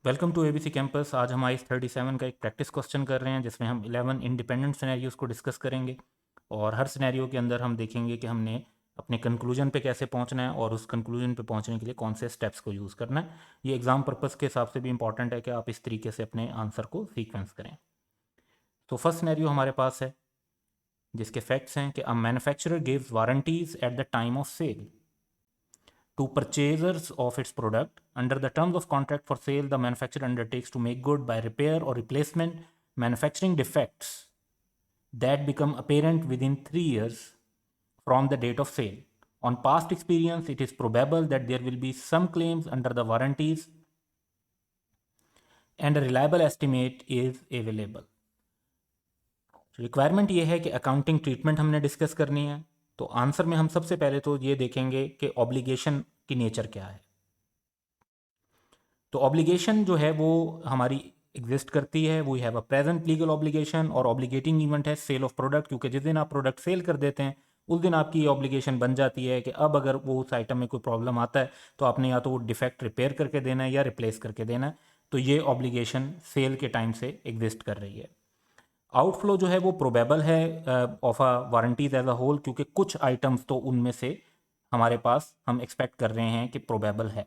Welcome to ABC campus. आज हम ice 37 का एक प्रैक्टिस क्वेश्चन कर रहे हैं जिसमें हम 11 इंडिपेंडेंट सिनेरियोज को डिस्कस करेंगे और हर सिनेरियो के अंदर हम देखेंगे कि हमने अपने कंक्लूजन पे कैसे पहुंचना है और उस कंक्लूजन पे पहुंचने के लिए कौन से स्टेप्स को यूज़ करना है। ये एग्जाम पर्पस के हिसाब से भी इंपॉर्टेंट है कि आप इस तरीके से अपने आंसर को सीक्वेंस करें। तो फर्स्ट सिनेरियो हमारे पास है जिसके फैक्ट्स हैं कि a manufacturer gives warranties at the time of sale to purchasers of its product. Under the terms of contract for sale, the manufacturer undertakes to make good by repair or replacement manufacturing defects that become apparent within 3 years from the date of sale. On past experience, it is probable that there will be some claims under the warranties and a reliable estimate is available. Requirement ये है कि accounting treatment हमने discuss करनी है। तो answer में हम सबसे पहले तो ये देखेंगे कि ऑब्लिगेशन की नेचर क्या है। तो ऑब्लिगेशन जो है वो हमारी एग्जिस्ट करती है, we have a present legal obligation और ऑब्लिगेटिंग इवेंट है सेल ऑफ प्रोडक्ट, क्योंकि जिस दिन आप प्रोडक्ट सेल कर देते हैं उस दिन आपकी ये ऑब्लिगेशन बन जाती है कि अब अगर वो उस आइटम में कोई प्रॉब्लम आता है तो आपने या तो वो डिफेक्ट रिपेयर करके देना है या रिप्लेस करके देना है। तो ये ऑब्लिगेशन सेल के टाइम से एग्जिस्ट कर रही है। आउटफ्लो जो है वो प्रोबेबल है of a warranties as a whole, क्योंकि कुछ आइटम्स तो उनमें से हमारे पास हम एक्सपेक्ट कर रहे हैं कि प्रोबेबल है।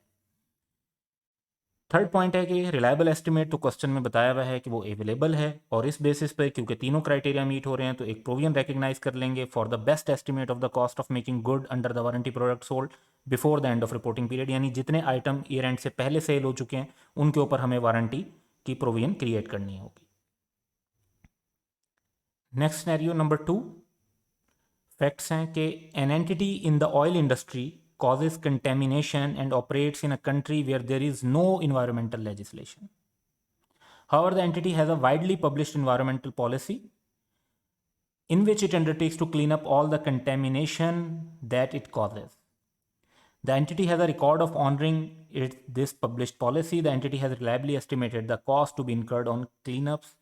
थर्ड पॉइंट है कि रिलायबल एस्टिमेट तो क्वेश्चन में बताया हुआ है कि वो अवेलेबल है और इस बेसिस पे क्योंकि तीनों क्राइटेरिया मीट हो रहे हैं तो एक प्रोविजन रिकग्नाइज कर लेंगे for the best estimate of the cost of making good under the warranty product sold before the end of reporting period, यानी जितने आइटम ईयर एंड से पहले सेल हो चुके हैं उनके ऊपर हमें वारंटी की प्रोविजन क्रिएट करनी होगी। नेक्स्ट सिनेरियो नंबर 2, फैक्ट्स हैं कि N entity in the oil industry causes contamination and operates in a country where there is no environmental legislation. However, the entity has a widely published environmental policy in which it undertakes to clean up all the contamination that it causes. The entity has a record of honoring this published policy. The entity has reliably estimated the cost to be incurred on cleanups.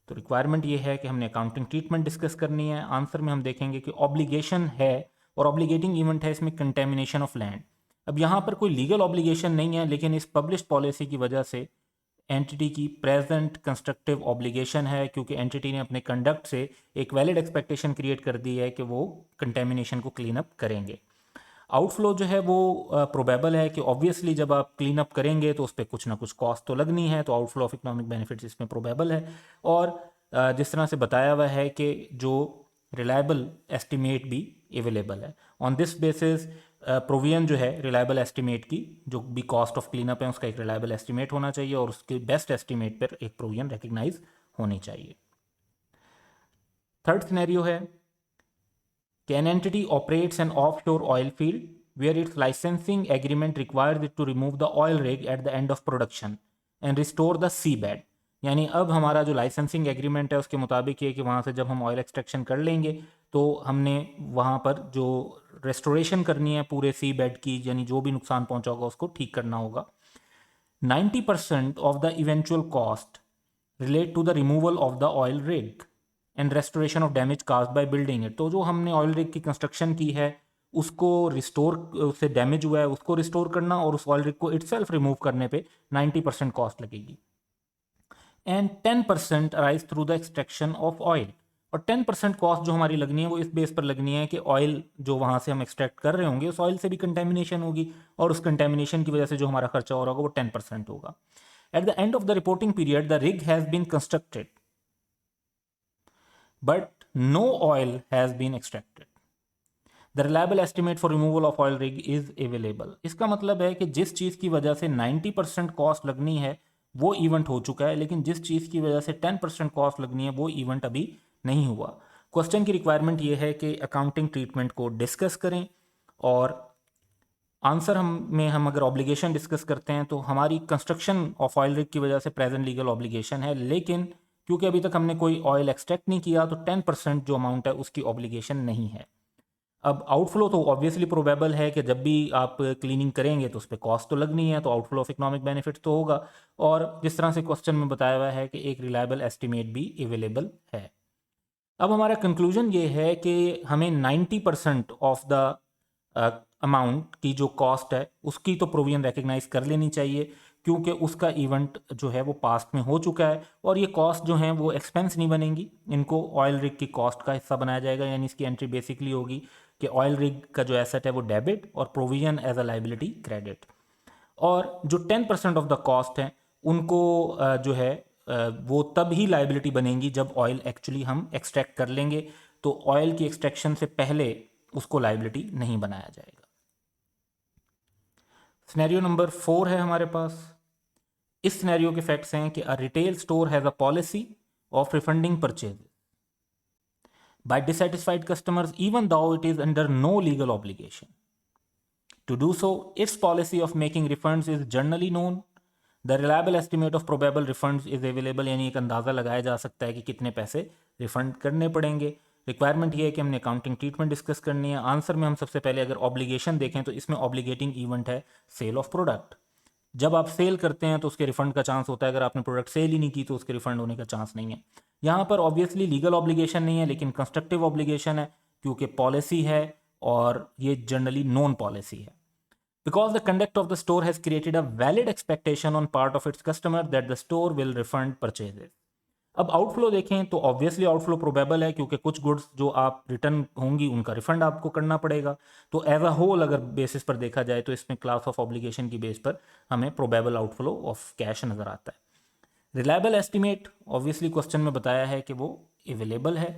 तो requirement ये है कि हमने accounting treatment discuss करनी है। Answer में हम देखेंगे कि ऑब्लिगेशन है और ऑब्लिगेटिंग इवेंट है इसमें कंटेमिनेशन ऑफ लैंड। अब यहाँ पर कोई लीगल ऑब्लिगेशन नहीं है, लेकिन इस पब्लिश्ड पॉलिसी की वजह से एंटिटी की प्रेजेंट कंस्ट्रक्टिव ऑब्लिगेशन है, क्योंकि एंटिटी ने अपने कंडक्ट से एक वैलिड एक्सपेक्टेशन क्रिएट कर दी है कि वो कंटेमिनेशन को क्लीन अप करेंगे। आउटफ्लो जो है वो प्रोबेबल है कि ऑब्वियसली जब आप क्लीन अप करेंगे तो उस पर कुछ ना कुछ कॉस्ट तो लगनी है, तो आउटफ्लो ऑफ इकोनॉमिक बेनिफिट्स इसमें प्रोबेबल है। और जिस तरह से बताया हुआ है कि जो रिलायबल एस्टिमेट भी अवेलेबल है, ऑन दिस बेसिस प्रोविजन जो है रिलायबल एस्टिमेट की जो भी कॉस्ट ऑफ क्लीन अप है उसका एक रिलायबल एस्टिमेट होना चाहिए और उसके बेस्ट एस्टिमेट पर एक प्रोविजन रिकग्नाइज होनी चाहिए। थर्ड सिनेरियो है कि an entity operates an offshore oil field where its licensing agreement requires it to remove the oil rig at the end of production and restore the seabed। यानी अब हमारा जो licensing agreement है उसके मुताबिक ये कि वहाँ से जब हम ऑयल एक्सट्रैक्शन कर लेंगे तो हमने वहाँ पर जो रेस्टोरेशन करनी है पूरे सी बेड की, यानी जो भी नुकसान पहुँचा होगा उसको ठीक करना होगा। 90% of the eventual cost relate to the removal of the oil rig and restoration of damage caused by building it। तो जो हमने ऑयल रिग की कंस्ट्रक्शन की है उसको रिस्टोर, उससे डैमेज हुआ है उसको रिस्टोर करना और उस ऑयल रिग को इटसेल्फ रिमूव करने पे 90% कॉस्ट लगेगी। And 10% arise through the extraction of oil. और 10% कॉस्ट जो हमारी लगनी है वो इस बेस पर लगनी है कि ऑयल जो वहाँ से हम एक्सट्रैक्ट कर रहे होंगे उस ऑयल से भी कंटेमिनेशन होगी और उस कंटेमिनेशन की वजह से जो हमारा खर्चा हो रहा होगा वो 10% होगा। At the end of the reporting period the rig has been constructed but no oil has been extracted. The reliable estimate for removal of oil rig is available। इसका मतलब है कि जिस चीज़ की वजह से 90% कॉस्ट लगनी है वो इवेंट हो चुका है, लेकिन जिस चीज़ की वजह से 10% कॉस्ट लगनी है वो इवेंट अभी नहीं हुआ। क्वेश्चन की रिक्वायरमेंट ये है कि अकाउंटिंग ट्रीटमेंट को डिस्कस करें और आंसर हम अगर ऑब्लिगेशन डिस्कस करते हैं तो हमारी कंस्ट्रक्शन ऑफ ऑयल रिग की वजह से प्रेजेंट लीगल ऑब्लिगेशन है, लेकिन क्योंकि अभी तक हमने कोई ऑयल एक्सट्रैक्ट नहीं किया तो 10% जो अमाउंट है उसकी ऑब्लिगेशन नहीं है। अब आउटफ्लो तो ऑब्वियसली प्रोबेबल है कि जब भी आप क्लीनिंग करेंगे तो उस पर कॉस्ट तो लगनी है, तो आउटफ्लो ऑफ इकोनॉमिक बेनिफिट तो होगा। और जिस तरह से क्वेश्चन में बताया हुआ है कि एक रिलायबल एस्टिमेट भी अवेलेबल है। अब हमारा कंक्लूजन ये है कि हमें 90% ऑफ द अमाउंट की जो कॉस्ट है उसकी तो प्रोविजन रिकग्नाइज कर लेनी चाहिए, क्योंकि उसका इवेंट जो है वो पास्ट में हो चुका है और ये कॉस्ट जो है वो एक्सपेंस नहीं बनेंगी, इनको ऑयल रिग की कॉस्ट का हिस्सा बनाया जाएगा। यानी इसकी एंट्री बेसिकली होगी कि ऑयल रिग का जो एसेट है वो डेबिट और provision as a liability credit. और जो 10% ऑफ द कॉस्ट है उनको जो है वो तब ही लाइबिलिटी बनेंगी जब ऑयल एक्चुअली हम एक्सट्रैक्ट कर लेंगे, तो ऑयल की एक्सट्रैक्शन से पहले उसको लाइबिलिटी नहीं बनाया जाएगा। सिनेरियो नंबर 4 है हमारे पास। इस सिनेरियो के फैक्ट्स हैं कि a retail store has a policy of refunding purchase by dissatisfied customers even though it is under no legal obligation. To do so, its policy of making refunds is generally known. The reliable estimate of probable refunds is available, यानी एक अंदाज़ा लगाया जा सकता है कि कितने पैसे रिफंड करने पड़ेंगे। रिक्वायरमेंट ये है कि हमने अकाउंटिंग ट्रीटमेंट डिस्कस करनी है। आंसर में हम सबसे पहले अगर ऑब्लिगेशन देखें तो इसमें ऑब्लिगेटिंग इवेंट है सेल ऑफ प्रोडक्ट। जब आप सेल करते हैं तो उसके रिफंड का चांस होता है, अगर आपने प्रोडक्ट सेल ही नहीं की तो उसके रिफंड होने का चांस नहीं है। यहाँ पर ऑब्वियसली लीगल ऑब्लिगेशन नहीं है लेकिन कंस्ट्रक्टिव ऑब्लिगेशन है क्योंकि पॉलिसी है और ये जनरली नॉन पॉलिसी है। Because the conduct of the store has created a valid expectation on part of its customer that the store will refund purchases. अब आउटफ्लो देखें तो ऑब्वियसली आउटफ्लो प्रोबेबल है क्योंकि कुछ गुड्स जो आप रिटर्न होंगी उनका रिफंड आपको करना पड़ेगा। तो एज अ होल अगर बेसिस पर देखा जाए तो इसमें क्लास ऑफ ऑब्लिगेशन की बेस पर हमें प्रोबेबल आउटफ्लो ऑफ कैश नज़र आता है। रिलायबल एस्टिमेट ऑब्वियसली क्वेश्चन में बताया है कि वो अवेलेबल है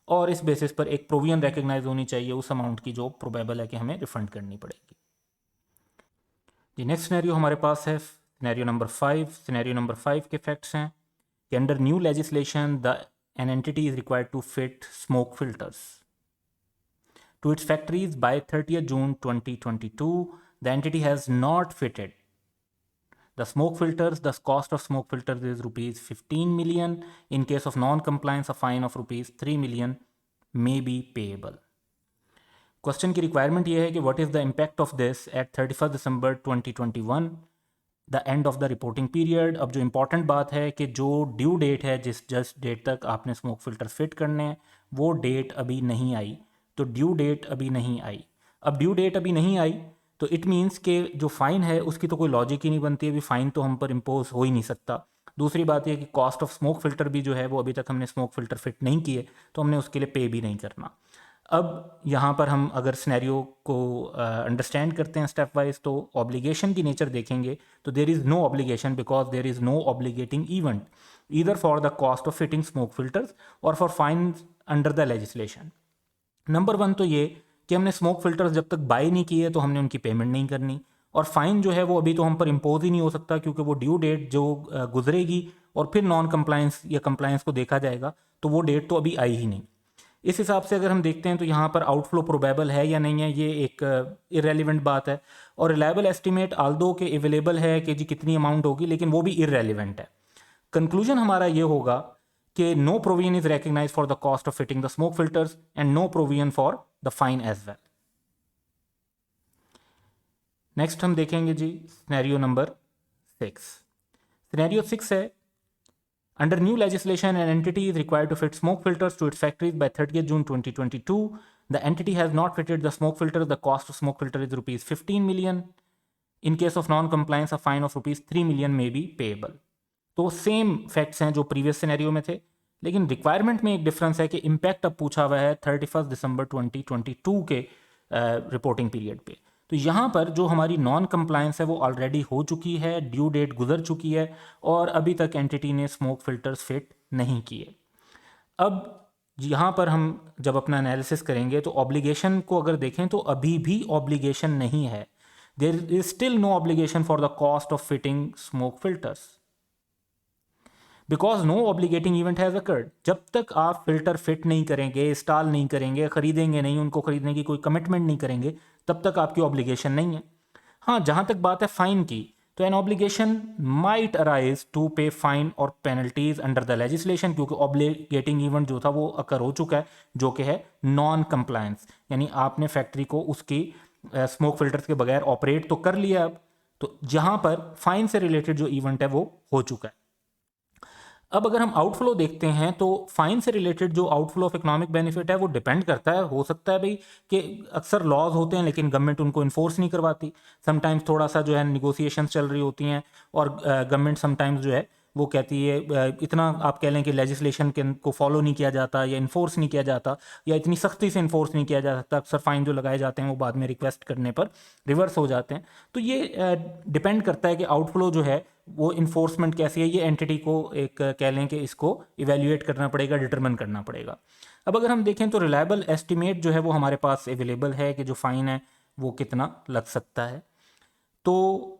और इस बेसिस पर एक प्रोविजन रिकग्नाइज होनी चाहिए उस अमाउंट की जो प्रोबेबल है कि हमें रिफंड करनी पड़ेगी। जी नेक्स्ट सिनेरियो हमारे पास है सिनेरियो नंबर 5। सिनेरियो नंबर 5 के फैक्ट्स हैं कि under new legislation an entity is required to fit smoke filters to its factories by 30th June 2022. The entity has not fitted the smoke filters. The cost of smoke filters is rupees 15 million. In case of non-compliance, a fine of rupees 3 million may be payable. Question की requirement ये है कि what is the impact of this eight 31 December 2021 the end of the reporting period. अब जो important बात है कि जो ड्यू डेट है जिस जस्ट डेट तक आपने स्मोक फिल्टर फिट करने हैं वो डेट अभी नहीं आई, तो ड्यू डेट अभी नहीं आई। अब ड्यू डेट अभी नहीं आई तो इट मीन्स कि जो फ़ाइन है उसकी तो कोई लॉजिक ही नहीं बनती, अभी फ़ाइन तो हम पर इम्पोज हो ही नहीं सकता। दूसरी बात यह कि कॉस्ट ऑफ स्मोक फिल्टर भी जो है वो अभी तक हमने स्मोक फिल्टर फिट नहीं किए तो हमने उसके लिए पे भी नहीं करना। अब यहाँ पर हम अगर सिनेरियो को अंडरस्टैंड करते हैं स्टेप वाइज तो ऑब्लिगेशन की नेचर देखेंगे तो there is no obligation because there is no obligating event either for the cost of fitting smoke filters और for fine under the legislation. Number 1 तो ये कि हमने स्मोक फिल्टर्स जब तक बाय नहीं किए तो हमने उनकी पेमेंट नहीं करनी, और फाइन जो है वो अभी तो हम पर इम्पोज ही नहीं हो सकता क्योंकि वो ड्यू डेट जो गुजरेगी और फिर नॉन कंप्लायंस या कंप्लायंस को देखा जाएगा तो वो डेट तो अभी आई ही नहीं। इस हिसाब से अगर हम देखते हैं तो यहाँ पर आउटफ्लो प्रोबेबल है या नहीं है ये एक इररेलेवेंट बात है, और रिलायबल एस्टिमेट आल्दो के अवेलेबल है कि जी कितनी अमाउंट होगी लेकिन वो भी इररेलेवेंट है। कंक्लूजन हमारा ये होगा कि no provision is recognize for the cost of fitting the smoke filters and no provision for the fine as well. Next हम देखेंगे जी सिनेरियो नंबर 6। सिनेरियो 6 है under new legislation an entity is required to fit smoke filters to its factories by 30th June 2022. The entity has not fitted the smoke filters. The cost of smoke filter is rupees 15 million. In case of non-compliance, a fine of rupees 3 million may be payable. तो same facts हैं जो previous scenario में थे, लेकिन requirement में एक difference है कि इम्पैक्ट अब पूछा हुआ है 31 दिसंबर 2022 के रिपोर्टिंग पीरियड पे। तो यहाँ पर जो हमारी नॉन कंप्लायंस है वो ऑलरेडी हो चुकी है, ड्यू डेट गुजर चुकी है और अभी तक एंटिटी ने स्मोक फिल्टर्स फिट नहीं किए। अब यहाँ पर हम जब अपना एनालिसिस करेंगे तो ऑब्लिगेशन को अगर देखें तो अभी भी ऑब्लिगेशन नहीं है, there is still no obligation for the cost of fitting smoke filters because no obligating event has occurred. जब तक आप फिल्टर फिट नहीं करेंगे, इंस्टॉल नहीं करेंगे, खरीदेंगे नहीं, उनको खरीदने की कोई कमिटमेंट नहीं करेंगे, तब तक आपकी ऑब्लिगेशन नहीं है। हाँ, जहाँ तक बात है फाइन की तो an obligation might arise to pay fine और पेनल्टीज अंडर द लेजिस्लेशन, क्योंकि ऑब्लिगेटिंग इवेंट जो था वो अकर हो चुका है जो कि है नॉन कंप्लायंस, यानी आपने फैक्ट्री को उसकी स्मोक फिल्टर्स के बगैर ऑपरेट तो कर लिया अब, तो जहाँ पर फाइन से रिलेटेड जो इवेंट है वो हो चुका है। अब अगर हम आउटफ्लो देखते हैं तो फाइन से रिलेटेड जो आउटफ्लो ऑफ इकोनॉमिक बेनिफिट है वो डिपेंड करता है, हो सकता है भाई कि अक्सर लॉज होते हैं लेकिन गवर्नमेंट उनको इन्फोर्स नहीं करवाती, समटाइम्स थोड़ा सा जो है निगोसिएशंस चल रही होती हैं और गवर्नमेंट समटाइम्स जो है वो कहती है इतना आप कह लें कि लेजिस्लेशन को फॉलो नहीं किया जाता या इन्फोर्स नहीं किया जाता या इतनी सख्ती से इन्फोर्स नहीं किया जा सकता, अक्सर फाइन जो लगाए जाते हैं वो बाद में रिक्वेस्ट करने पर रिवर्स हो जाते हैं। तो ये डिपेंड करता है कि आउटफ्लो जो है वो इन्फोर्समेंट कैसी है, ये एंटिटी को एक कह लें कि इसको इवेल्युएट करना पड़ेगा, डिटरमिन करना पड़ेगा। अब अगर हम देखें तो रिलायबल एस्टिमेट जो है वो हमारे पास अवेलेबल है कि जो फाइन है वो कितना लग सकता है। तो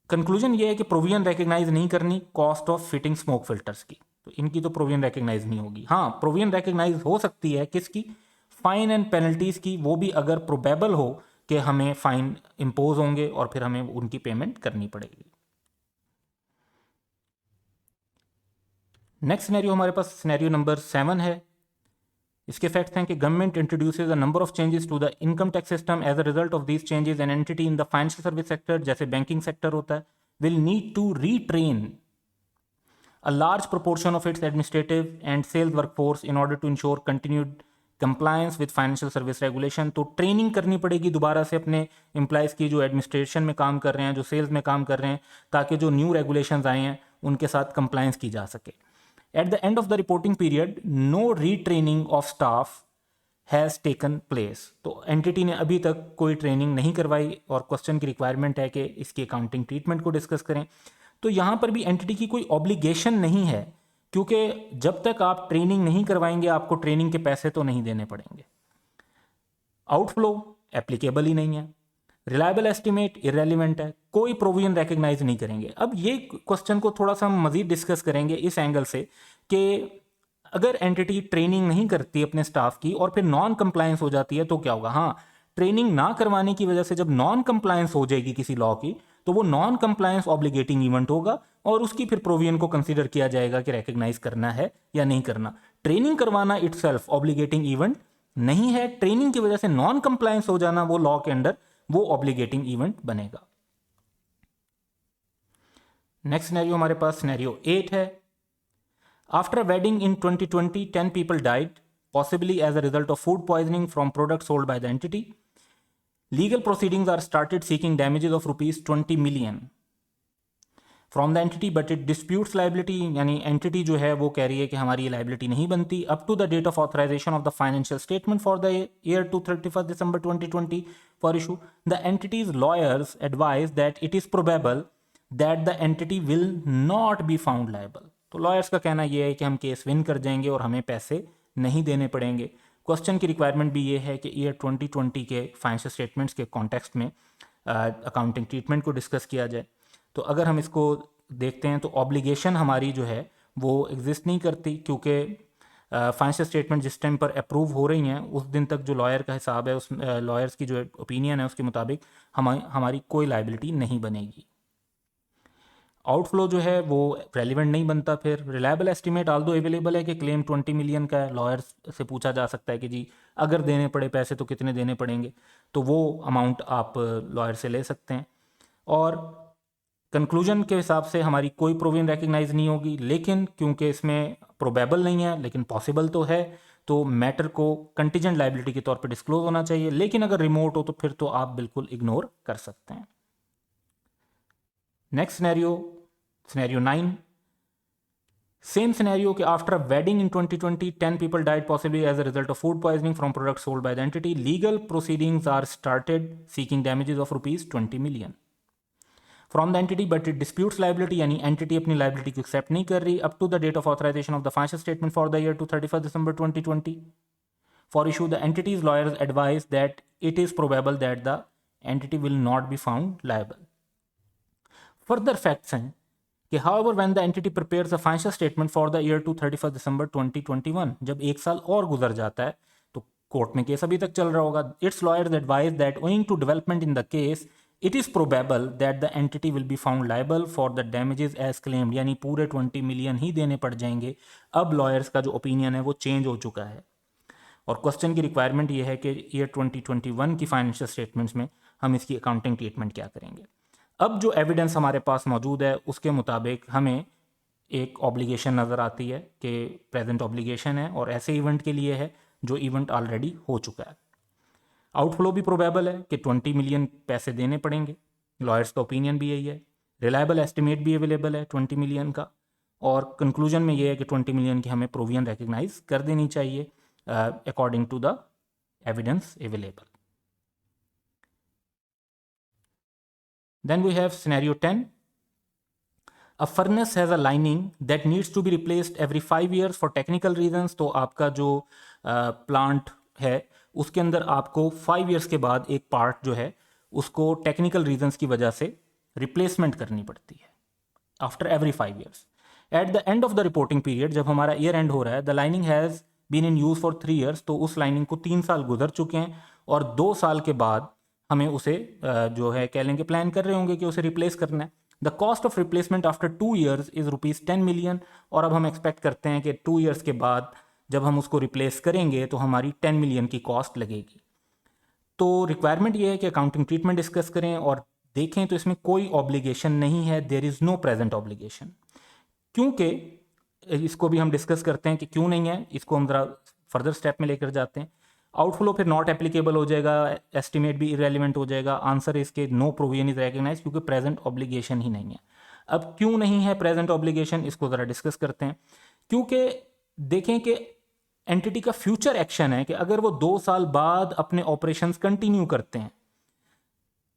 कंक्लूजन ये है कि प्रोविजन रिकग्नाइज नहीं करनी cost of fitting smoke filters की, तो इनकी तो प्रोविजन रिकग्नाइज नहीं होगी। हाँ, प्रोविजन रिकग्नाइज हो सकती है किसकी, फाइन एंड पेनल्टीज की, वो भी अगर प्रोबेबल हो कि हमें फाइन इम्पोज होंगे और फिर हमें उनकी पेमेंट करनी पड़ेगी। नेक्स्ट सिनेरियो हमारे पास सिनेरियो नंबर 7 है। इसके फैक्ट्स हैं कि government introduces a number of changes to the income tax system as a result of these changes an entity in the financial service sector, जैसे बैंकिंग सेक्टर होता है, will need to retrain a large proportion of its administrative and sales workforce in order to ensure continued compliance with financial service regulation। तो training करनी पड़ेगी दोबारा से अपने employees की जो एडमिनिस्ट्रेशन में काम कर रहे हैं, जो सेल्स में काम कर रहे हैं, ताकि जो न्यू रेगुलेशंस आए हैं उनके साथ कंप्लायंस की जा सके। At the end of the reporting period no retraining of staff has taken place. तो एंटिटी ने अभी तक कोई ट्रेनिंग नहीं करवाई और क्वेश्चन की रिक्वायरमेंट है कि इसकी अकाउंटिंग ट्रीटमेंट को डिस्कस करें। तो यहाँ पर भी एंटिटी की कोई ऑब्लिगेशन नहीं है, क्योंकि जब तक आप ट्रेनिंग नहीं करवाएंगे आपको ट्रेनिंग के पैसे तो नहीं देने पड़ेंगे। आउटफ्लो एप्लीकेबल ही नहीं है, रिलायबल एस्टिमेट इरेलीवेंट है, कोई प्रोविजन रिकग्नाइज नहीं करेंगे। अब ये क्वेश्चन को थोड़ा सा हम मजीद डिस्कस करेंगे इस एंगल से कि अगर एंटिटी ट्रेनिंग नहीं करती अपने स्टाफ की और फिर नॉन कंप्लायंस हो जाती है तो क्या होगा। हाँ, ट्रेनिंग ना करवाने की वजह से जब नॉन कंप्लायंस हो जाएगी किसी लॉ की तो वो नॉन कंप्लायंस ऑब्लिगेटिंग इवेंट होगा और उसकी फिर प्रोविजन को कंसीडर किया जाएगा कि रिकग्नाइज करना है या नहीं करना। ट्रेनिंग करवाना इटसेल्फ ऑब्लिगेटिंग इवेंट नहीं है, ट्रेनिंग की वजह से नॉन कंप्लायंस हो जाना वो लॉ के अंडर वो ऑब्लिगेटिंग इवेंट बनेगा। नेक्स्ट सिनेरियो हमारे पास सिनेरियो 8 है। After wedding in 2020 10 people died possibly as a result of food poisoning from products sold by the entity. Legal proceedings are started seeking damages of rupees 20 million from the entity, but it disputes liability, यानी entity जो है वो कह रही है कि हमारी ये liability नहीं बनती up to the date of authorization of the financial statement for the year to 31st December 2020 for issue. The entity's lawyers advise that it is probable that the entity will not be found liable. तो lawyers का कहना यह है कि हम case win कर जाएंगे और हमें पैसे नहीं देने पड़ेंगे। क्वेश्चन की रिक्वायरमेंट भी ये है कि ईयर 2020 के फाइनेंशियल स्टेटमेंट्स के कॉन्टेक्स्ट में अकाउंटिंग ट्रीटमेंट को डिस्कस किया जाए। तो अगर हम इसको देखते हैं तो ऑब्लिगेशन हमारी जो है वो एग्जिस्ट नहीं करती, क्योंकि फाइनेंशियल स्टेटमेंट जिस टाइम पर अप्रूव हो रही हैं उस दिन तक जो लॉयर का हिसाब है, उस लॉयर्स की जो ओपिनियन है उसके मुताबिक हमारी कोई लाइबिलिटी नहीं बनेगी। आउटफ्लो जो है वो रेलिवेंट नहीं बनता। फिर रिलायबल एस्टिमेट आल्दो अवेलेबल है कि क्लेम 20 मिलियन का है, लॉयर्स से पूछा जा सकता है कि जी अगर देने पड़े पैसे तो कितने देने पड़ेंगे, तो वो अमाउंट आप लॉयर से ले सकते हैं। और कंक्लूजन के हिसाब से हमारी कोई प्रोविजन रिकग्नाइज नहीं होगी, लेकिन क्योंकि इसमें प्रोबेबल नहीं है लेकिन पॉसिबल तो है, तो मैटर को कंटीजेंट लाइबिलिटी के तौर पे डिस्क्लोज होना चाहिए, लेकिन अगर रिमोट हो तो फिर तो आप बिल्कुल इग्नोर कर सकते हैं। नेक्स्ट सिनेरियो 9, सेम सिनेरियो कि after a wedding in 2020 10 people died possibly as a result of food poisoning from products sold by the entity. Legal proceedings are started seeking damages of rupees 20 million from the entity, but it disputes liability, यानी entity अपनी liability को accept नहीं कर रही up to the date of authorization of the financial statement for the year to 31st December 2020 for issue. The entity's lawyers advise that it is probable that the entity will not be found liable. Further facts हैं कि however when the entity prepares a financial statement for the year to 31st December 2021, जब एक साल और गुजर जाता है तो कोर्ट में केस अभी तक चल रहा होगा, its lawyers advise that owing to development in the case it is probable that the entity will be found liable for the damages as claimed, यानी पूरे 20 मिलियन ही देने पड़ जाएंगे। अब लॉयर्स का जो ओपिनियन है वो चेंज हो चुका है और क्वेश्चन की रिक्वायरमेंट ये है कि ईयर 2021 की फाइनेंशियल स्टेटमेंट्स में हम इसकी अकाउंटिंग ट्रीटमेंट क्या करेंगे। अब जो एविडेंस हमारे पास मौजूद है उसके मुताबिक हमें एक ऑब्लिगेशन नज़र आती है कि प्रेजेंट ऑब्लिगेशन है और ऐसे इवेंट के लिए है जो इवेंट ऑलरेडी हो चुका है। आउटफ्लो भी प्रोबेबल है कि 20 मिलियन पैसे देने पड़ेंगे, लॉयर्स का ओपिनियन भी यही है। रिलायबल एस्टिमेट भी अवेलेबल है 20 मिलियन का, और कंक्लूजन में ये है कि 20 मिलियन की हमें प्रोविजन रिकग्नाइज कर देनी चाहिए according to the evidence available. Then we have scenario 10. A furnace has a lining that needs to be replaced every 5 years for technical reasons. तो आपका जो प्लांट है उसके अंदर आपको 5 years के बाद एक पार्ट जो है उसको टेक्निकल रीजंस की वजह से रिप्लेसमेंट करनी पड़ती है after every 5 years. At the end of the reporting period, जब हमारा ईयर एंड हो रहा है, the lining has been in use for 3 years, तो उस लाइनिंग को 3 साल गुजर चुके हैं और 2 साल के बाद हमें उसे जो है कह लेंगे प्लान कर रहे होंगे कि उसे रिप्लेस करना है। The cost of replacement after 2 years is ₹10 million, और अब हम एक्सपेक्ट करते हैं कि 2 years के बाद जब हम उसको रिप्लेस करेंगे तो हमारी 10 million की कॉस्ट लगेगी। तो रिक्वायरमेंट ये है कि अकाउंटिंग ट्रीटमेंट डिस्कस करें और देखें तो इसमें कोई ऑब्लिगेशन नहीं है, there is no present obligation. क्योंकि इसको भी हम डिस्कस करते हैं कि क्यों नहीं है, इसको हम ज़रा फर्दर स्टेप में लेकर जाते हैं। आउटफ्लो फिर नॉट एप्लीकेबल हो जाएगा, एस्टिमेट भी इरेलीवेंट हो जाएगा। आंसर इसके नो प्रोविजन इज रिकग्नाइज, क्योंकि प्रेजेंट ऑब्लिगेशन ही नहीं है। अब क्यों नहीं है प्रेजेंट ऑब्लिगेशन, इसको ज़रा डिस्कस करते हैं। क्योंकि देखें कि एंटिटी का फ्यूचर एक्शन है कि अगर वो 2 साल बाद अपने ऑपरेशंस कंटिन्यू करते हैं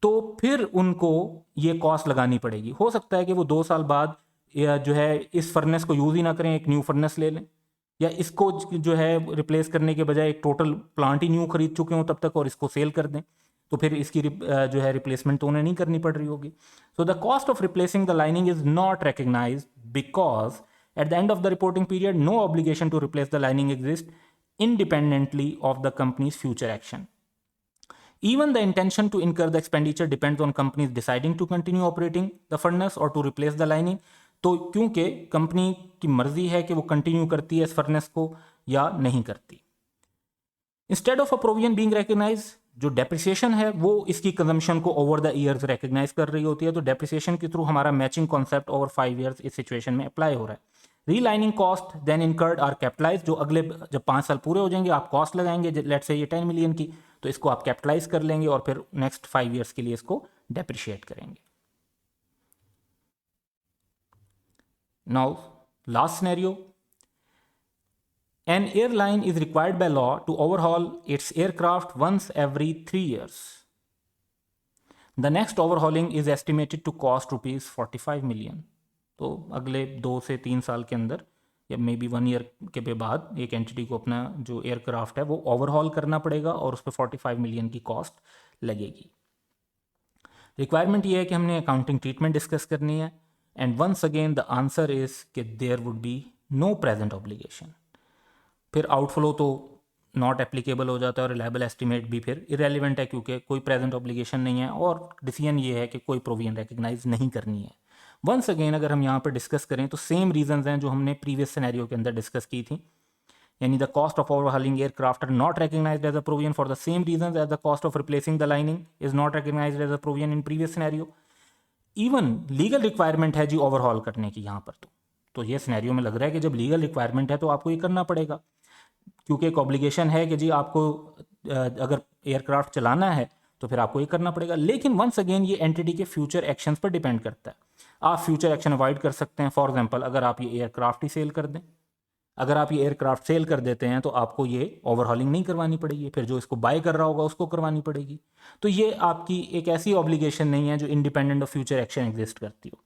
तो फिर उनको ये कॉस्ट लगानी पड़ेगी। हो सकता है कि वो 2 साल बाद या जो है इस फर्नेस को यूज़ ही ना करें, एक न्यू फर्नेस ले लें, या इसको जो है रिप्लेस करने के बजाय एक टोटल प्लांट ही न्यू खरीद चुके हों तब तक और इसको सेल कर दें, तो फिर इसकी जो है रिप्लेसमेंट तो उन्हें नहीं करनी पड़ रही होगी। So the cost of replacing the lining is not recognized because at the end of the reporting period, no obligation to replace the lining exists independently of the company's future action. Even the intention to incur the expenditure depends on companies deciding to continue operating the furnace or to replace the lining. तो क्योंकि company की मर्जी है कि वो continue करती है इस फर्नेस को या नहीं करती। Instead of a provision being recognize, जो डेप्रिसिएशन है वो इसकी कंजम्पशन को ओवर द ईयर्स रिकग्नाइज कर रही होती है, तो डेप्रिसिएशन के थ्रू हमारा मैचिंग कॉन्सेप्ट ओवर 5 years इस सिचुएशन में अप्लाई हो रहा है। Relining cost then incurred are capitalize, जो अगले जब 5 साल पूरे हो जाएंगे आप कॉस्ट लगाएंगे, लेट्स से ये 10 मिलियन की, तो इसको आप कैपिटलाइज कर लेंगे और फिर नेक्स्ट 5 years के लिए इसको डेप्रिशिएट करेंगे। Now last scenario, an airline is required by law to overhaul its aircraft once every 3 years. The next overhauling is estimated to cost ₹45 million. तो अगले 2 से 3 साल के अंदर या मे बी 1 year के बाद एक एंटिटी को अपना जो एयरक्राफ्ट है वो ओवरहॉल करना पड़ेगा और उस पर 45 मिलियन की कॉस्ट लगेगी। रिक्वायरमेंट ये है कि हमने अकाउंटिंग ट्रीटमेंट डिस्कस करनी है, and once again the answer is कि there would be no present obligation. फिर आउटफ्लो तो नॉट एप्लीकेबल हो जाता है और रिलायबल एस्टिमेट भी फिर इरेलीवेंट है क्योंकि कोई प्रेजेंट ऑब्लिगेशन नहीं है, और डिसीजन ये है कि कोई प्रोविजन रिकग्नाइज नहीं करनी है। वंस अगेन अगर हम यहाँ पर डिस्कस करें तो सेम रीजंस हैं जो हमने प्रीवियस सिनेरियो के अंदर डिस्कस की थी, यानी the cost of overhauling aircraft are not recognized as a provision for the same reasons as the cost of replacing the lining is not recognized as a provision in previous scenario. Even legal requirement है जी overhaul करने की यहाँ पर, तो ये scenario में लग रहा है कि जब लीगल रिक्वायरमेंट है तो आपको ये करना पड़ेगा, क्योंकि एक ऑब्लिगेशन है कि जी आपको अगर एयरक्राफ्ट चलाना है तो फिर आपको ये करना पड़ेगा। लेकिन वंस अगेन ये एंटिटी के फ्यूचर एक्शंस पर डिपेंड करता है। आप फ्यूचर एक्शन अवॉइड कर सकते हैं, फॉर एग्जांपल अगर आप ये एयरक्राफ्ट ही सेल कर दें, अगर आप ये एयरक्राफ्ट सेल कर देते हैं तो आपको ये ओवरहॉलिंग नहीं करवानी पड़ेगी, फिर जो इसको बाय कर रहा होगा उसको करवानी पड़ेगी। तो ये आपकी एक ऐसी ऑब्लिगेशन नहीं है जो independent of future action exist करती हो।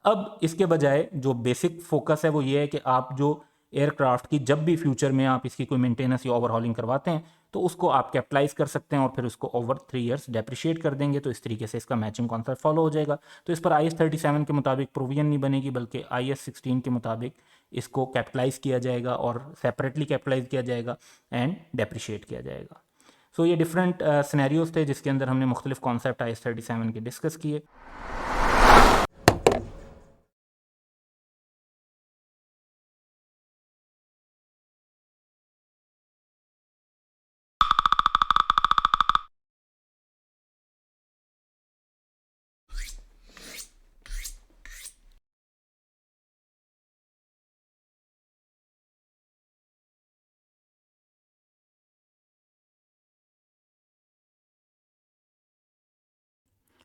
अब इसके बजाय जो बेसिक फोकस है वो ये है कि आप जो एयरक्राफ्ट की जब भी फ्यूचर में आप इसकी कोई मेंटेनेंस या ओवरहॉलिंग करवाते हैं तो उसको आप कैपिटलाइज कर सकते हैं और फिर उसको ओवर 3 years डेप्रिशिएट कर देंगे, तो इस तरीके से इसका मैचिंग कॉन्सेप्ट फॉलो हो जाएगा। तो इस पर IAS 37 के मुताबिक प्रोविजन नहीं बनेगी, बल्कि IAS 16 के मुताबिक इसको कैपिटलाइज किया जाएगा और सेपरेटली कैपिटलाइज किया जाएगा एंड डेप्रिशिएट किया जाएगा। सो ये डिफरेंट सिनेरियोज थे जिसके अंदर हमने मुख्तलिफ कॉन्सेप्ट IAS 37 के डिस्कस किए।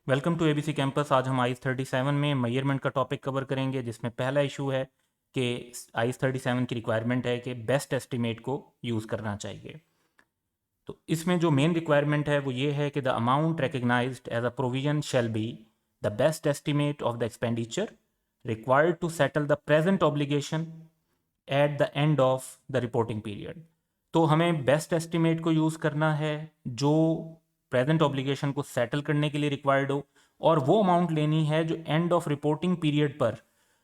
Welcome to ABC campus. आज हम आईएस 37 में मेजरमेंट का टॉपिक कवर करेंगे, जिसमें पहला इशू है कि आईएस 37 की रिक्वायरमेंट है कि बेस्ट एस्टिमेट को यूज़ करना चाहिए। तो इसमें जो मेन रिक्वायरमेंट है वो ये है कि the amount recognized as a provision shall be the best estimate of the expenditure required to settle the present obligation at the end of the reporting period. तो हमें बेस्ट एस्टिमेट को use करना है जो प्रेजेंट ऑब्लिगेशन को settle करने के लिए रिक्वायर्ड हो, और वो अमाउंट लेनी है जो एंड ऑफ रिपोर्टिंग पीरियड पर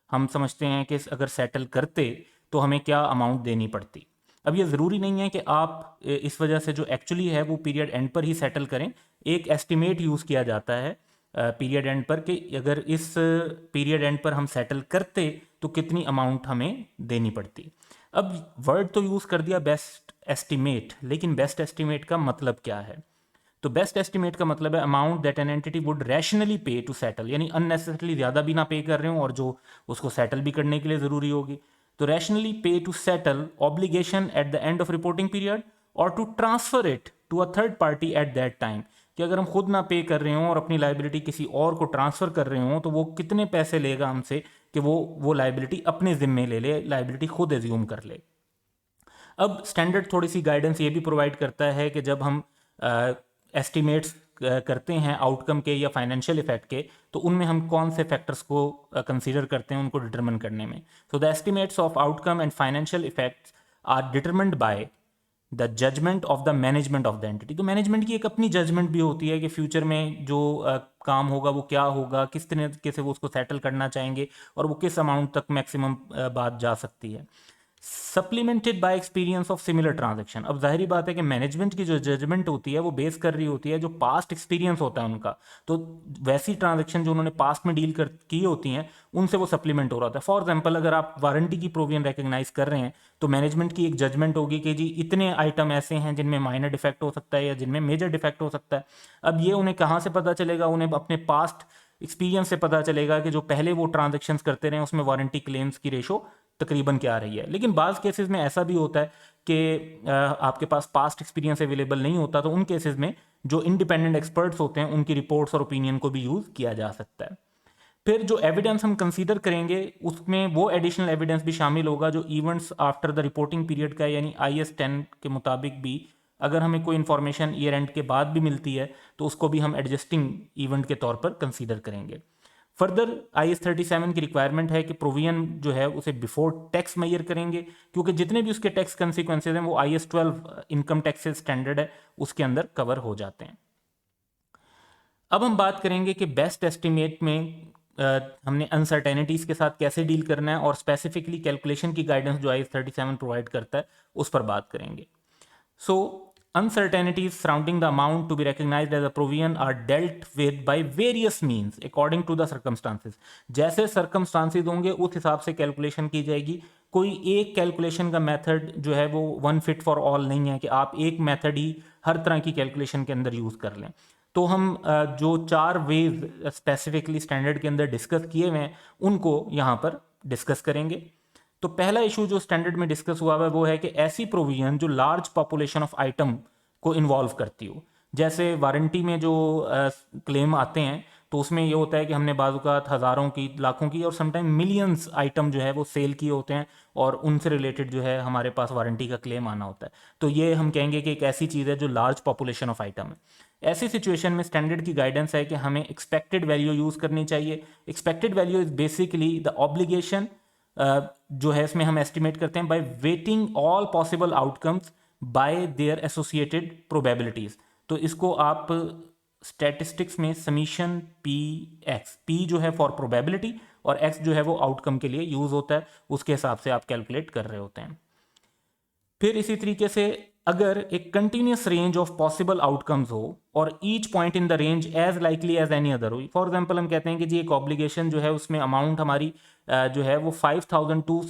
हम समझते हैं कि अगर सेटल करते तो हमें क्या अमाउंट देनी पड़ती। अब ये ज़रूरी नहीं है कि आप इस वजह से जो एक्चुअली है वो पीरियड एंड पर ही सेटल करें। एक एस्टिमेट यूज़ किया जाता है पीरियड एंड पर कि अगर इस पीरियड एंड पर हम सेटल करते तो कितनी अमाउंट हमें देनी पड़ती। अब वर्ड तो यूज़ कर दिया बेस्ट एस्टिमेट, लेकिन बेस्ट एस्टिमेट का मतलब क्या है? तो बेस्ट एस्टिमेट का मतलब है amount that an entity would rationally pay to settle, यानी अननेसेसरली ज़्यादा भी ना पे कर रहे हो और जो उसको सेटल भी करने के लिए ज़रूरी होगी। तो rationally pay to settle obligation at the end of reporting period और to transfer it to a third party at that time, कि अगर हम खुद ना पे कर रहे हों और अपनी लाइबिलिटी किसी और को ट्रांसफ़र कर रहे हों तो वो कितने पैसे लेगा हमसे कि वो लाइबिलिटी अपने ज़िम्मे ले ले, लाइबिलिटी खुद एज्यूम कर ले। अब स्टैंडर्ड थोड़ी सी गाइडेंस ये भी प्रोवाइड करता है कि जब हम एस्टिमेट्स करते हैं आउटकम के या फाइनेंशियल इफेक्ट के, तो उनमें हम कौन से फैक्टर्स को कंसीडर करते हैं उनको डिटरमिन करने में। So the estimates of outcome and financial effects are determined by the judgment of the management of the entity. तो मैनेजमेंट की एक अपनी जजमेंट भी होती है कि फ्यूचर में जो काम होगा वो क्या होगा, किस तरीके से वो उसको सेटल करना चाहेंगे और वो किस अमाउंट तक मैक्सिमम बात जा सकती है। Supplemented bye experience of similar transaction. अब जाहिर बात है कि मैनेजमेंट की जो जजमेंट होती है वो बेस कर रही होती है जो पास्ट एक्सपीरियंस होता है उनका। तो वैसी ट्रांजैक्शन जो उन्होंने पास्ट में डील कर की होती हैं उनसे वो सप्लीमेंट हो रहा था। फॉर एग्जांपल, अगर आप वारंटी की प्रोविजन रिकग्नाइज कर रहे हैं तो मैनेजमेंट की एक जजमेंट होगी कि जी इतने आइटम ऐसे हैं जिनमें माइनर डिफेक्ट हो सकता है या जिनमें मेजर डिफेक्ट हो सकता है। अब ये उन्हें कहाँ से पता चलेगा? उन्हें अपने पास्ट एक्सपीरियंस से पता चलेगा कि जो पहले वो ट्रांजेक्शन्स करते रहे उसमें वारंटी क्लेम्स की रेशो तकरीबन क्या रही है। लेकिन बाज़ केसेस में ऐसा भी होता है कि आपके पास पास्ट एक्सपीरियंस अवेलेबल नहीं होता, तो उन केसेस में जो इंडिपेंडेंट एक्सपर्ट्स होते हैं उनकी रिपोर्ट्स और ओपिनियन को भी यूज़ किया जा सकता है। फिर जो एविडेंस हम कंसीडर करेंगे उसमें वो एडिशनल एविडेंस भी शामिल होगा जो events after the reporting period का है, यानी IAS 10 के मुताबिक भी अगर हमें कोई इन्फॉर्मेशन ईयर एंड के बाद भी मिलती है तो उसको भी हम एडजस्टिंग इवेंट के तौर पर कंसीडर करेंगे। फर्दर IAS 37 की रिक्वायरमेंट है कि प्रोविजन जो है उसे बिफोर टैक्स मेजर करेंगे, क्योंकि जितने भी उसके टैक्स कंसिक्वेंसेज हैं वो IAS 12 इनकम टैक्स स्टैंडर्ड है उसके अंदर कवर हो जाते हैं। अब हम बात करेंगे कि बेस्ट एस्टिमेट में हमने अनसर्टेनिटीज़ के साथ कैसे डील करना है और स्पेसिफिकली कैलकुलेशन की गाइडेंस जो IAS 37 प्रोवाइड करता है उस पर बात करेंगे। So, uncertainties surrounding the amount to be recognized as a provision are dealt with by various means according to the circumstances. जैसे circumstances होंगे उस हिसाब से कैलकुलेशन की जाएगी। कोई एक कैलकुलेशन का मेथड जो है वो वन फिट फॉर ऑल नहीं है कि आप एक मेथड ही हर तरह की कैलकुलेशन के अंदर यूज़ कर लें। तो हम जो 4 वेज स्पेसिफिकली स्टैंडर्ड के अंदर डिस्कस किए हुए हैं उनको यहाँ पर डिस्कस करेंगे। तो पहला इशू जो स्टैंडर्ड में डिस्कस हुआ है वो है कि ऐसी प्रोविजन जो लार्ज पॉपुलेशन ऑफ आइटम को इन्वॉल्व करती हो। जैसे वारंटी में जो क्लेम आते हैं तो उसमें ये होता है कि हमने बाज़ात हज़ारों की, लाखों की और समटाइम मिलियंस आइटम जो है वो सेल किए होते हैं और उनसे रिलेटेड जो है हमारे पास वारंटी का क्लेम आना होता है। तो ये हम कहेंगे कि एक ऐसी चीज़ है जो लार्ज पॉपुलेशन ऑफ आइटम है। ऐसी सिचुएशन में स्टैंडर्ड की गाइडेंस है कि हमें एक्सपेक्टेड वैल्यू यूज़ करनी चाहिए। Expected value is basically the obligation जो है इसमें हम एस्टिमेट करते हैं by weighting all possible outcomes by their associated probabilities. तो इसको आप स्टैटिस्टिक्स में समीशन PX, P जो है फॉर प्रोबेबिलिटी और X जो है वो आउटकम के लिए यूज होता है, उसके हिसाब से आप कैलकुलेट कर रहे होते हैं। फिर इसी तरीके से अगर एक continuous range of possible outcomes हो और each point in the range as likely as any other हो। फॉर एग्जांपल हम कहते हैं कि जी एक ऑब्लिगेशन जो है उसमें अमाउंट हमारी जो है वो 5,000 टू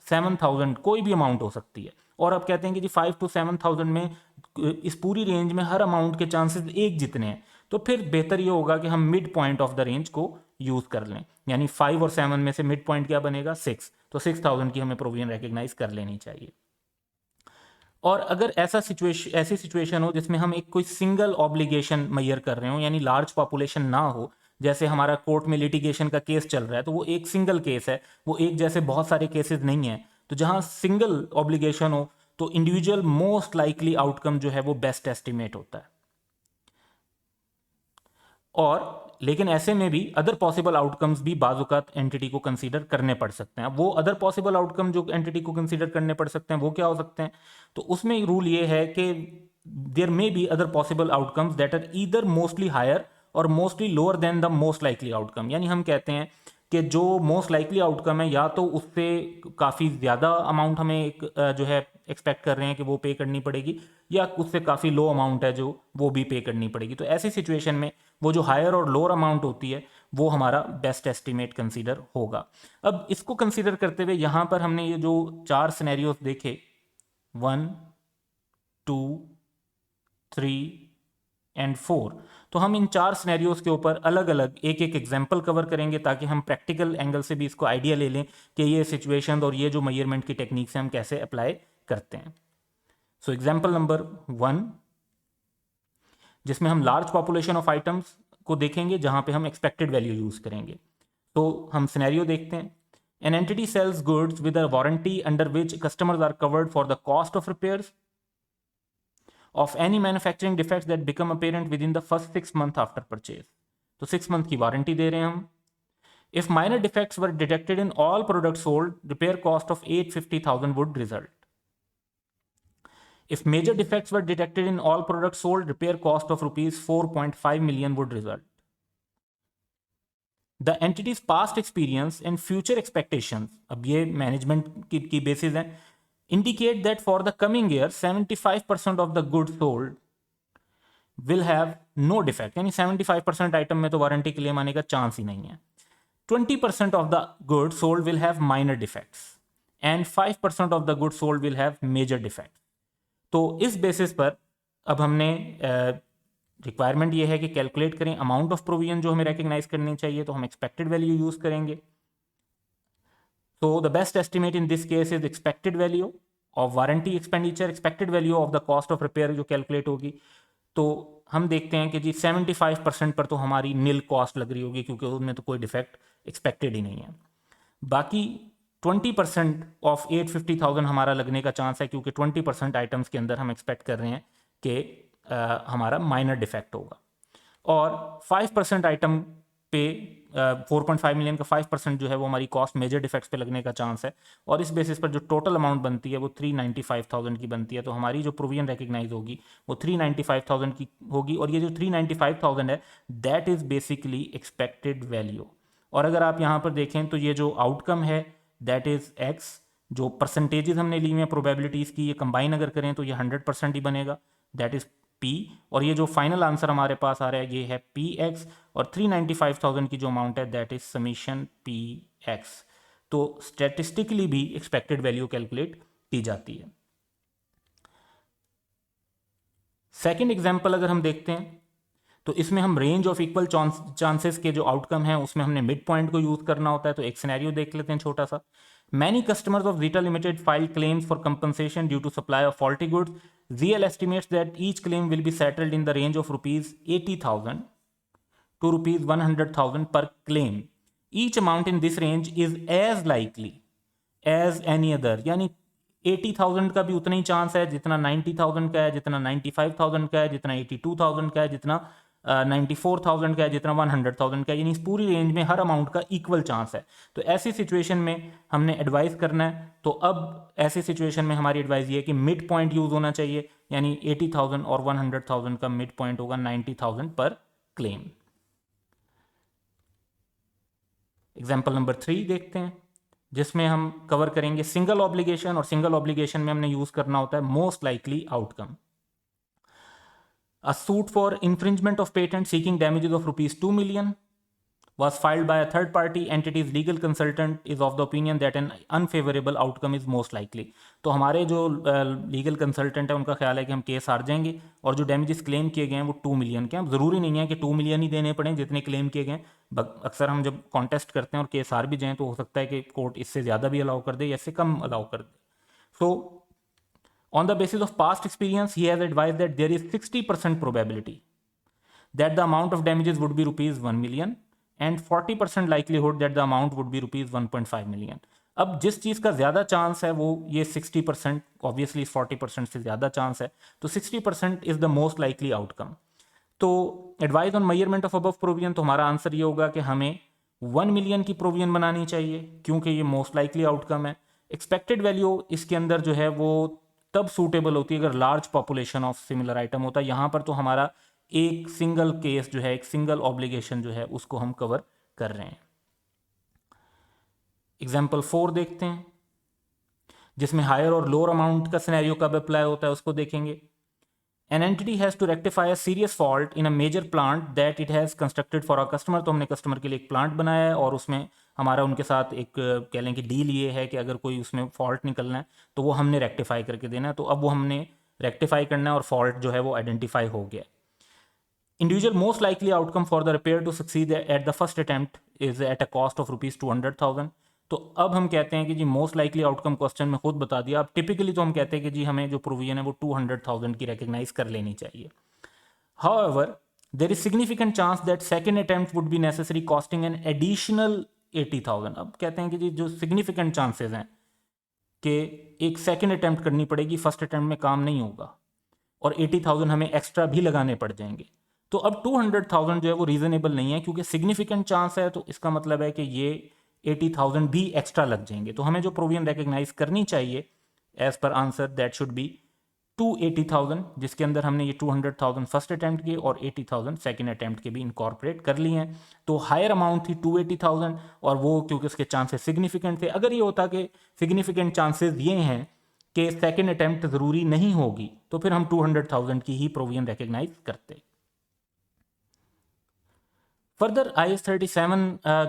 7,000 कोई भी अमाउंट हो सकती है, और अब कहते हैं कि जी 5 to 7,000 में इस पूरी रेंज में हर अमाउंट के चांसेस एक जितने हैं, तो फिर बेहतर ये होगा कि हम mid point of the range को यूज कर लें। यानी 5 और 7 में से मिड पॉइंट क्या बनेगा? 6। तो 6,000 की हमें प्रोविजन रिकग्नाइज कर लेनी चाहिए। और अगर ऐसी सिचुएशन हो जिसमें हम एक कोई सिंगल ऑब्लिगेशन मेजर कर रहे हो, यानी लार्ज पॉपुलेशन ना हो, जैसे हमारा कोर्ट में लिटिगेशन का केस चल रहा है तो वो एक सिंगल केस है, वो एक जैसे बहुत सारे केसेस नहीं है। तो जहां सिंगल ऑब्लिगेशन हो तो इंडिविजुअल मोस्ट लाइकली आउटकम जो है वो बेस्ट एस्टिमेट होता है। और लेकिन ऐसे में भी अदर पॉसिबल आउटकम्स भी बाजुकात एंटिटी को कंसीडर करने पड़ सकते हैं। वो अदर पॉसिबल आउटकम जो एंटिटी को कंसीडर करने पड़ सकते हैं वो क्या हो सकते हैं? तो उसमें रूल ये है कि there may be other possible outcomes that are either mostly higher और mostly lower than the most likely outcome. यानी हम कहते हैं कि जो मोस्ट लाइकली आउटकम है या तो उससे काफ़ी ज़्यादा अमाउंट हमें एक जो है एक्सपेक्ट कर रहे हैं कि वो पे करनी पड़ेगी, या उससे काफ़ी लो अमाउंट है जो वो भी पे करनी पड़ेगी। तो ऐसी सिचुएशन में वो जो हायर और लोअर अमाउंट होती है वो हमारा बेस्ट एस्टिमेट कंसीडर होगा। अब इसको कंसीडर करते हुए यहाँ पर हमने ये जो 4 सिनेरियोज देखे 1, 2, 3 एंड 4, तो हम इन 4 सिनेरियोज के ऊपर अलग अलग एक एक एग्जाम्पल कवर करेंगे ताकि हम प्रैक्टिकल एंगल से भी इसको आइडिया ले लें कि ये सिचुएशन और ये जो मेजरमेंट की टेक्निक्स हैं हम कैसे अप्लाई करते हैं। सो एग्जाम्पल नंबर 1, जिसमें हम लार्ज पॉपुलेशन ऑफ आइटम्स को देखेंगे जहां पे हम एक्सपेक्टेड वैल्यू यूज करेंगे। तो हम सिनेरियो देखते हैं। An entity sells goods with a warranty under which customers are covered for the cost of repairs of any manufacturing defects that become apparent within the first 6 months after purchase। तो 6 month की warranty दे रहे हैं हम। If minor defects were detected in all products sold, repair cost of 850,000 would result. If major defects were detected in all products sold, repair cost of rupees 4.5 million would result. The entity's past experience and future expectations, अब ये management की basis है, indicate that for the coming year 75% of the goods sold will have no defect। यानी 75% item में तो warranty claim आने का chance ही नहीं है। 20% of the goods sold will have minor defects and 5% of the goods sold will have major defects। तो इस basis पर अब हमने रिक्वायरमेंट ये है कि कैलकुलेट करें अमाउंट ऑफ प्रोविजन जो हमें रिकग्नाइज करनी चाहिए, तो हम एक्सपेक्टेड वैल्यू यूज करेंगे। So the best estimate in this case is expected value of warranty expenditure, expected value of the cost of repair जो कैलकुलेट होगी। तो हम देखते हैं कि जी 75% पर तो हमारी नील कॉस्ट लग रही होगी क्योंकि उनमें तो कोई डिफेक्ट एक्सपेक्टेड ही नहीं है। बाकी 20% ऑफ 850,000 हमारा लगने का चांस है क्योंकि 20% आइटम्स के अंदर हम एक्सपेक्ट कर रहे हैं कि हमारा माइनर डिफेक्ट होगा। और 5% आइटम पे 4.5 मिलियन का 5% जो है वो हमारी कॉस्ट मेजर डिफेक्ट्स पे लगने का चांस है। और इस बेसिस पर जो टोटल अमाउंट बनती है वो 395,000 की बनती है। तो हमारी जो प्रोविजन रिकग्नाइज होगी वो 395,000 की होगी। और ये जो 395,000 है that is basically expected value. और अगर आप यहाँ पर देखें तो ये जो आउटकम है दैट इज एक्स, जो परसेंटेजेस हमने ली हुई हैं प्रोबेबिलिटीज़ की, ये कंबाइन अगर करें तो ये 100% ही बनेगा, दैट इज P। और ये जो फाइनल आंसर हमारे पास आ रहा है ये है PX। और 395,000 की जो अमाउंट है दैट इज समीशन PX। तो स्टैटिस्टिकली भी एक्सपेक्टेड वैल्यू कैलकुलेट की जाती है। सेकेंड एग्जाम्पल अगर हम देखते हैं तो इसमें हम रेंज ऑफ इक्वल चांसेस के जो आउटकम है उसमें हमने मिड पॉइंट को यूज करना होता है। तो एक सिनेरियो देख लेते हैं छोटा सा। Many customers of Zeta Limited filed claims for compensation due to supply of faulty goods. ZL estimates that each claim will be settled in the range of rupees 80,000 to rupees 100,000 per claim. Each amount in this range is as likely as any other। यानी 80,000 का भी उतना ही chance है जितना 90,000 का है, जितना 95,000 का है, जितना 82,000 का है, जितना 94,000 का है, जितना 100,000 का है। यानी इस पूरी रेंज में हर अमाउंट का इक्वल चांस है। तो ऐसी सिचुएशन में हमने एडवाइस करना है। तो अब ऐसी सिचुएशन में हमारी एडवाइस ये है कि मिड पॉइंट यूज होना चाहिए, यानी 80,000 और 100,000 का मिड पॉइंट होगा 90,000 पर क्लेम। एग्जाम्पल नंबर 3 देखते हैं जिसमें हम कवर करेंगे सिंगल ऑब्लिगेशन। और सिंगल ऑब्लिगेशन में हमने यूज करना होता है most likely outcome. A suit for infringement of patent seeking damages of rupees 2 million was filed by a third party entity's legal consultant is of the opinion that an unfavorable outcome is most likely। तो हमारे जो legal consultant है उनका ख्याल है कि हम case हार जाएंगे और जो डैमेजेस क्लेम किए गए हैं वो 2 मिलियन के हैं। ज़रूरी नहीं है कि 2 मिलियन ही देने पड़े जितने क्लेम किए गए। अक्सर हम जब कॉन्टेस्ट करते हैं और केस हार भी जाएँ तो हो सकता है कि कोर्ट इससे ज़्यादा भी अलाउ कर दे या इससे कम अलाउ कर दे। सो on the basis of past experience, he has advised that there is 60% probability that the amount of damages would be rupees 1 million and 40% likelihood that the amount would be ₹1.5 million. अब जिस चीज़ का ज़्यादा chance है वो ये 60%, obviously 40% से ज़्यादा chance है, तो 60% is the most likely outcome. तो advice on measurement of above provision, तो हमारा आंसर ये होगा कि हमें 1 मिलियन की प्रोविजन बनानी चाहिए क्योंकि ये मोस्ट लाइकली आउटकम है। एक्सपेक्टेड वैल्यू इसके अंदर जो है वो तब सूटेबल होती है अगर large population of similar item होता है। यहाँ पर तो हमारा एक सिंगल केस जो है, एक सिंगल ऑब्लिगेशन जो है उसको हम कवर कर रहे हैं। एग्जाम्पल 4 देखते हैं जिसमें हायर और लोअर अमाउंट का सिनेरियो कब अप्लाई होता है उसको देखेंगे। An entity has to rectify a serious fault in a major plant that it has constructed for a customer। तो हमने कस्टमर के लिए एक प्लांट बनाया है और उसमें हमारा उनके साथ एक कह लें कि डील ये है कि अगर कोई उसमें फॉल्ट निकलना है तो वो हमने रेक्टिफाई करके देना है। तो अब वो हमने रेक्टिफाई करना है और फॉल्ट जो है वो आइडेंटिफाई हो गया। Individual most likely outcome for the repair to succeed at the first attempt is at a cost of ₹200,000। तो अब हम कहते हैं कि जी मोस्ट लाइकली आउटकम क्वेश्चन में खुद बता दिया। अब टिपिकली तो हम कहते हैं कि जी हमें जो प्रोविजन है वो 200,000 की रिकग्नाइज कर लेनी चाहिए। However there is significant chance that second attempt would be necessary costing an additional 80,000। अब कहते हैं कि जी जो सिग्निफिकेंट चांसेस हैं कि एक सेकंड अटेम्प्ट करनी पड़ेगी, फर्स्ट अटेम्प्ट में काम नहीं होगा और 80,000 हमें एक्स्ट्रा भी लगाने पड़ जाएंगे। तो अब 200,000 जो है वो रीजनेबल नहीं है क्योंकि सिग्निफिकेंट चांस है, तो इसका मतलब है कि ये 80,000 भी एक्स्ट्रा लग जाएंगे। तो हमें जो प्रोविजन रिकग्नाइज करनी चाहिए as per answer that should be 280,000, जिसके अंदर हमने ये 200,000 फर्स्ट अटैम्प्ट के और 80,000 सेकंड अटैम्प्ट के भी इनकॉर्पोरेट कर लिए हैं। तो हायर अमाउंट थी 280,000 और वो क्योंकि उसके चांसेस सिग्निफिकेंट थे। अगर ये होता कि सिग्निफिकेंट चांसेस ये हैं कि सेकंड अटैम्प्ट ज़रूरी नहीं होगी तो फिर हम 200,000 की ही प्रोविजन रिकग्नाइज करते। फर्दर IAS 37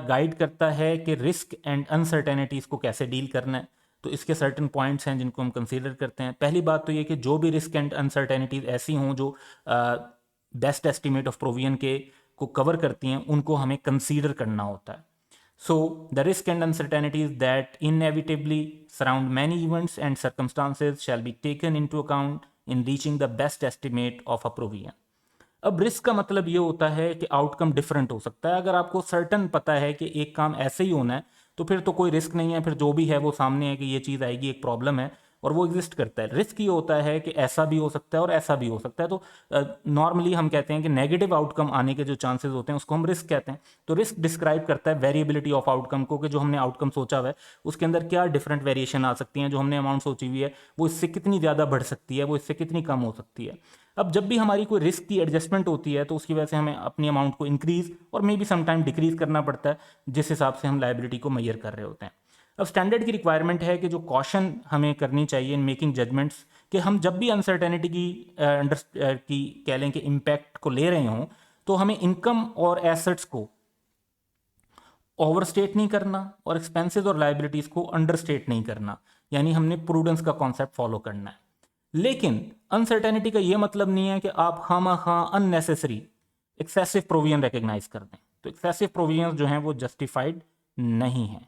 गाइड करता है कि रिस्क एंड अनसर्टेनिटीज़ को कैसे डील करना है। तो इसके सर्टन पॉइंट्स हैं जिनको हम कंसीडर करते हैं। पहली बात तो ये कि जो भी रिस्क एंड अनसर्टेनिटीज़ ऐसी हों जो बेस्ट एस्टिमेट ऑफ प्रोविजन के को कवर करती हैं उनको हमें कंसीडर करना होता है। So the risk and uncertainties that inevitably surround many events and circumstances shall be taken into account in reaching the best estimate of a provision. अब रिस्क का मतलब ये होता है कि आउटकम डिफरेंट हो सकता है। अगर आपको सर्टन पता है कि एक काम ऐसे ही होना है तो फिर तो कोई रिस्क नहीं है, फिर जो भी है वो सामने है कि ये चीज़ आएगी, एक प्रॉब्लम है और वो एग्जिस्ट करता है। रिस्क ये होता है कि ऐसा भी हो सकता है और ऐसा भी हो सकता है। तो नॉर्मली हम कहते हैं कि नेगेटिव आउटकम आने के जो चांसेस होते हैं उसको हम रिस्क कहते हैं। तो रिस्क डिस्क्राइब करता है वेरिएबिलिटी ऑफ आउटकम को, कि जो हमने आउटकम सोचा हुआ है उसके अंदर क्या डिफरेंट वेरिएशन आ सकती हैं, जो हमने अमाउंट सोची हुई है वो इससे कितनी ज़्यादा बढ़ सकती है, वो इससे कितनी कम हो सकती है। अब जब भी हमारी कोई रिस्क की एडजस्टमेंट होती है तो उसकी वजह से हमें अपनी अमाउंट को इंक्रीज और मे बी समटाइम डिक्रीज करना पड़ता है जिस हिसाब से हम लायबिलिटी को मेजर कर रहे होते हैं। अब स्टैंडर्ड की रिक्वायरमेंट है कि जो कॉशन हमें करनी चाहिए इन मेकिंग जजमेंट्स, कि हम जब भी अनसर्टेनिटी की कह लें कि इम्पैक्ट को ले रहे हों तो हमें इनकम और एसेट्स को ओवरस्टेट नहीं करना और एक्सपेंसेस और लायबिलिटीज़ को अंडरस्टेट नहीं करना, यानी हमने प्रूडेंस का कॉन्सेप्ट फॉलो करना है। लेकिन अनसर्टेनिटी का यह मतलब नहीं है कि आप खामा अननेसेसरी एक्सेसिव प्रोविजन रिकग्नाइज कर दें। तो एक्सेसिव प्रोविजन जो हैं वो जस्टिफाइड नहीं है।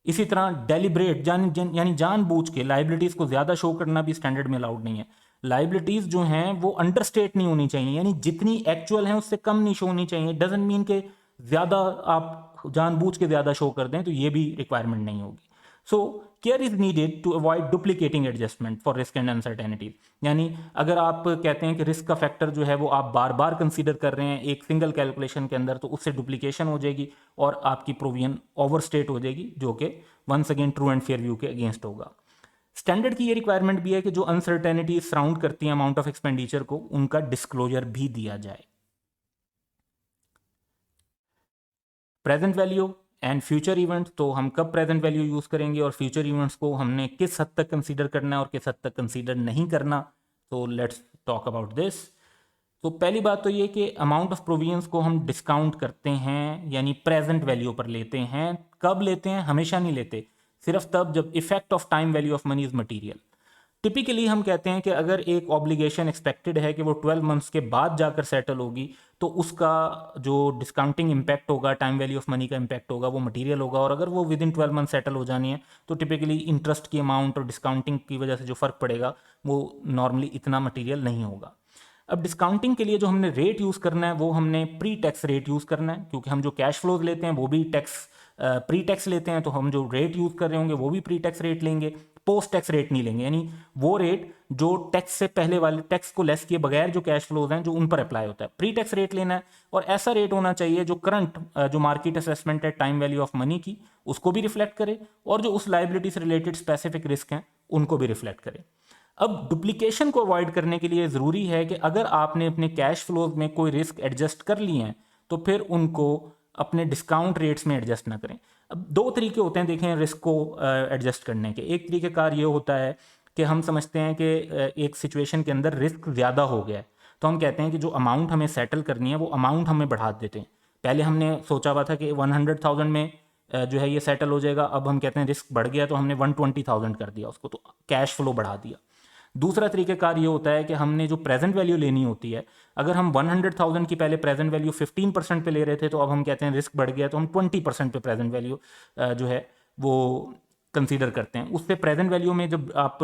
इसी तरह डेलिब्रेट यानी जानबूझ के लाइबिलिटीज को ज्यादा शो करना भी स्टैंडर्ड में अलाउड नहीं है। लाइबिलिटीज जो हैं वो अंडरस्टेट नहीं होनी चाहिए, यानी जितनी एक्चुअल हैं उससे कम नहीं शो होनी चाहिए। डजंट मीन के ज्यादा आप जानबूझ के ज्यादा शो कर दें, तो ये भी रिक्वायरमेंट नहीं होगी। So care is needed to avoid duplicating adjustment for risk and uncertainties. यानी अगर आप कहते हैं कि रिस्क का फैक्टर जो है वो आप बार बार कंसीडर कर रहे हैं एक सिंगल कैलकुलेशन के अंदर, तो उससे डुप्लीकेशन हो जाएगी और आपकी प्रोविजन ओवरस्टेट हो जाएगी, जो कि once again true and fair view के अगेंस्ट होगा। स्टैंडर्ड की ये रिक्वायरमेंट भी है कि जो अनसर्टेनिटी सराउंड करती है अमाउंट ऑफ एक्सपेंडिचर को, उनका डिस्क्लोजर भी दिया जाए। Present value and future event, तो हम कब प्रेजेंट वैल्यू यूज करेंगे और फ्यूचर इवेंट्स को हमने किस हद तक कंसीडर करना है और किस हद तक कंसीडर नहीं करना। तो लेट्स टॉक अबाउट दिस। तो पहली बात तो ये कि अमाउंट ऑफ प्रोविजंस को हम डिस्काउंट करते हैं, यानी प्रेजेंट वैल्यू पर लेते हैं। कब लेते हैं? हमेशा नहीं लेते, सिर्फ तब जब effect of time value of money is material. Typically हम कहते हैं कि अगर एक ऑब्लिगेशन एक्सपेक्टेड है कि वो 12 मंथ्स के बाद जाकर सेटल होगी, तो उसका जो डिस्काउंटिंग इम्पैक्ट होगा, टाइम वैल्यू ऑफ मनी का इम्पैक्ट होगा, वो मटेरियल होगा। और अगर वो विद इन 12 मंथ सेटल हो जानी है तो टिपिकली इंटरेस्ट की अमाउंट और डिस्काउंटिंग की वजह से जो फ़र्क पड़ेगा वो नॉर्मली इतना मटेरियल नहीं होगा। अब डिस्काउंटिंग के लिए जो हमने रेट यूज़ करना है वो हमने प्री टैक्स रेट यूज़ करना है, क्योंकि हम जो कैश फ्लोज लेते हैं वो भी टैक्स प्री टैक्स लेते हैं, तो हम जो रेट यूज़ कर रहे होंगे वो भी प्री टैक्स रेट लेंगे, पोस्ट टैक्स रेट नहीं लेंगे, यानी वो रेट जो टैक्स से पहले वाले टैक्स को लेस किए बगैर जो कैश फ्लोज हैं जो उन पर अप्लाई होता है, प्री टैक्स रेट लेना है। और ऐसा रेट होना चाहिए जो करंट जो मार्केट असेसमेंट है टाइम वैल्यू ऑफ मनी की उसको भी रिफ्लेक्ट करे, और जो उस लाइबिलिटी से रिलेटेड स्पेसिफिक रिस्क हैं उनको भी रिफ्लेक्ट करे। अब डुप्लीकेशन को अवॉइड करने के लिए ज़रूरी है कि अगर आपने अपने कैश फ्लोज में कोई रिस्क एडजस्ट कर लिए हैं तो फिर उनको अपने डिस्काउंट रेट्स में एडजस्ट ना करें। अब दो तरीके होते हैं देखें रिस्क को एडजस्ट करने के। एक तरीक़ेकार ये होता है कि हम समझते हैं कि एक सिचुएशन के अंदर रिस्क ज़्यादा हो गया है, तो हम कहते हैं कि जो अमाउंट हमें सेटल करनी है वो अमाउंट हमें बढ़ा देते हैं। पहले हमने सोचा हुआ था कि 100,000 में जो है ये सेटल हो जाएगा, अब हम कहते हैं रिस्क बढ़ गया तो हमने 120,000 कर दिया उसको, तो कैश फ्लो बढ़ा दिया। दूसरा तरीक़ेकार ये होता है कि हमने जो प्रेजेंट वैल्यू लेनी होती है, अगर हम 100,000 की पहले प्रेजेंट वैल्यू 15% पे ले रहे थे तो अब हम कहते हैं रिस्क बढ़ गया तो हम 20% पे प्रेजेंट वैल्यू जो है वो कंसीडर करते हैं। उससे प्रेजेंट वैल्यू में जब आप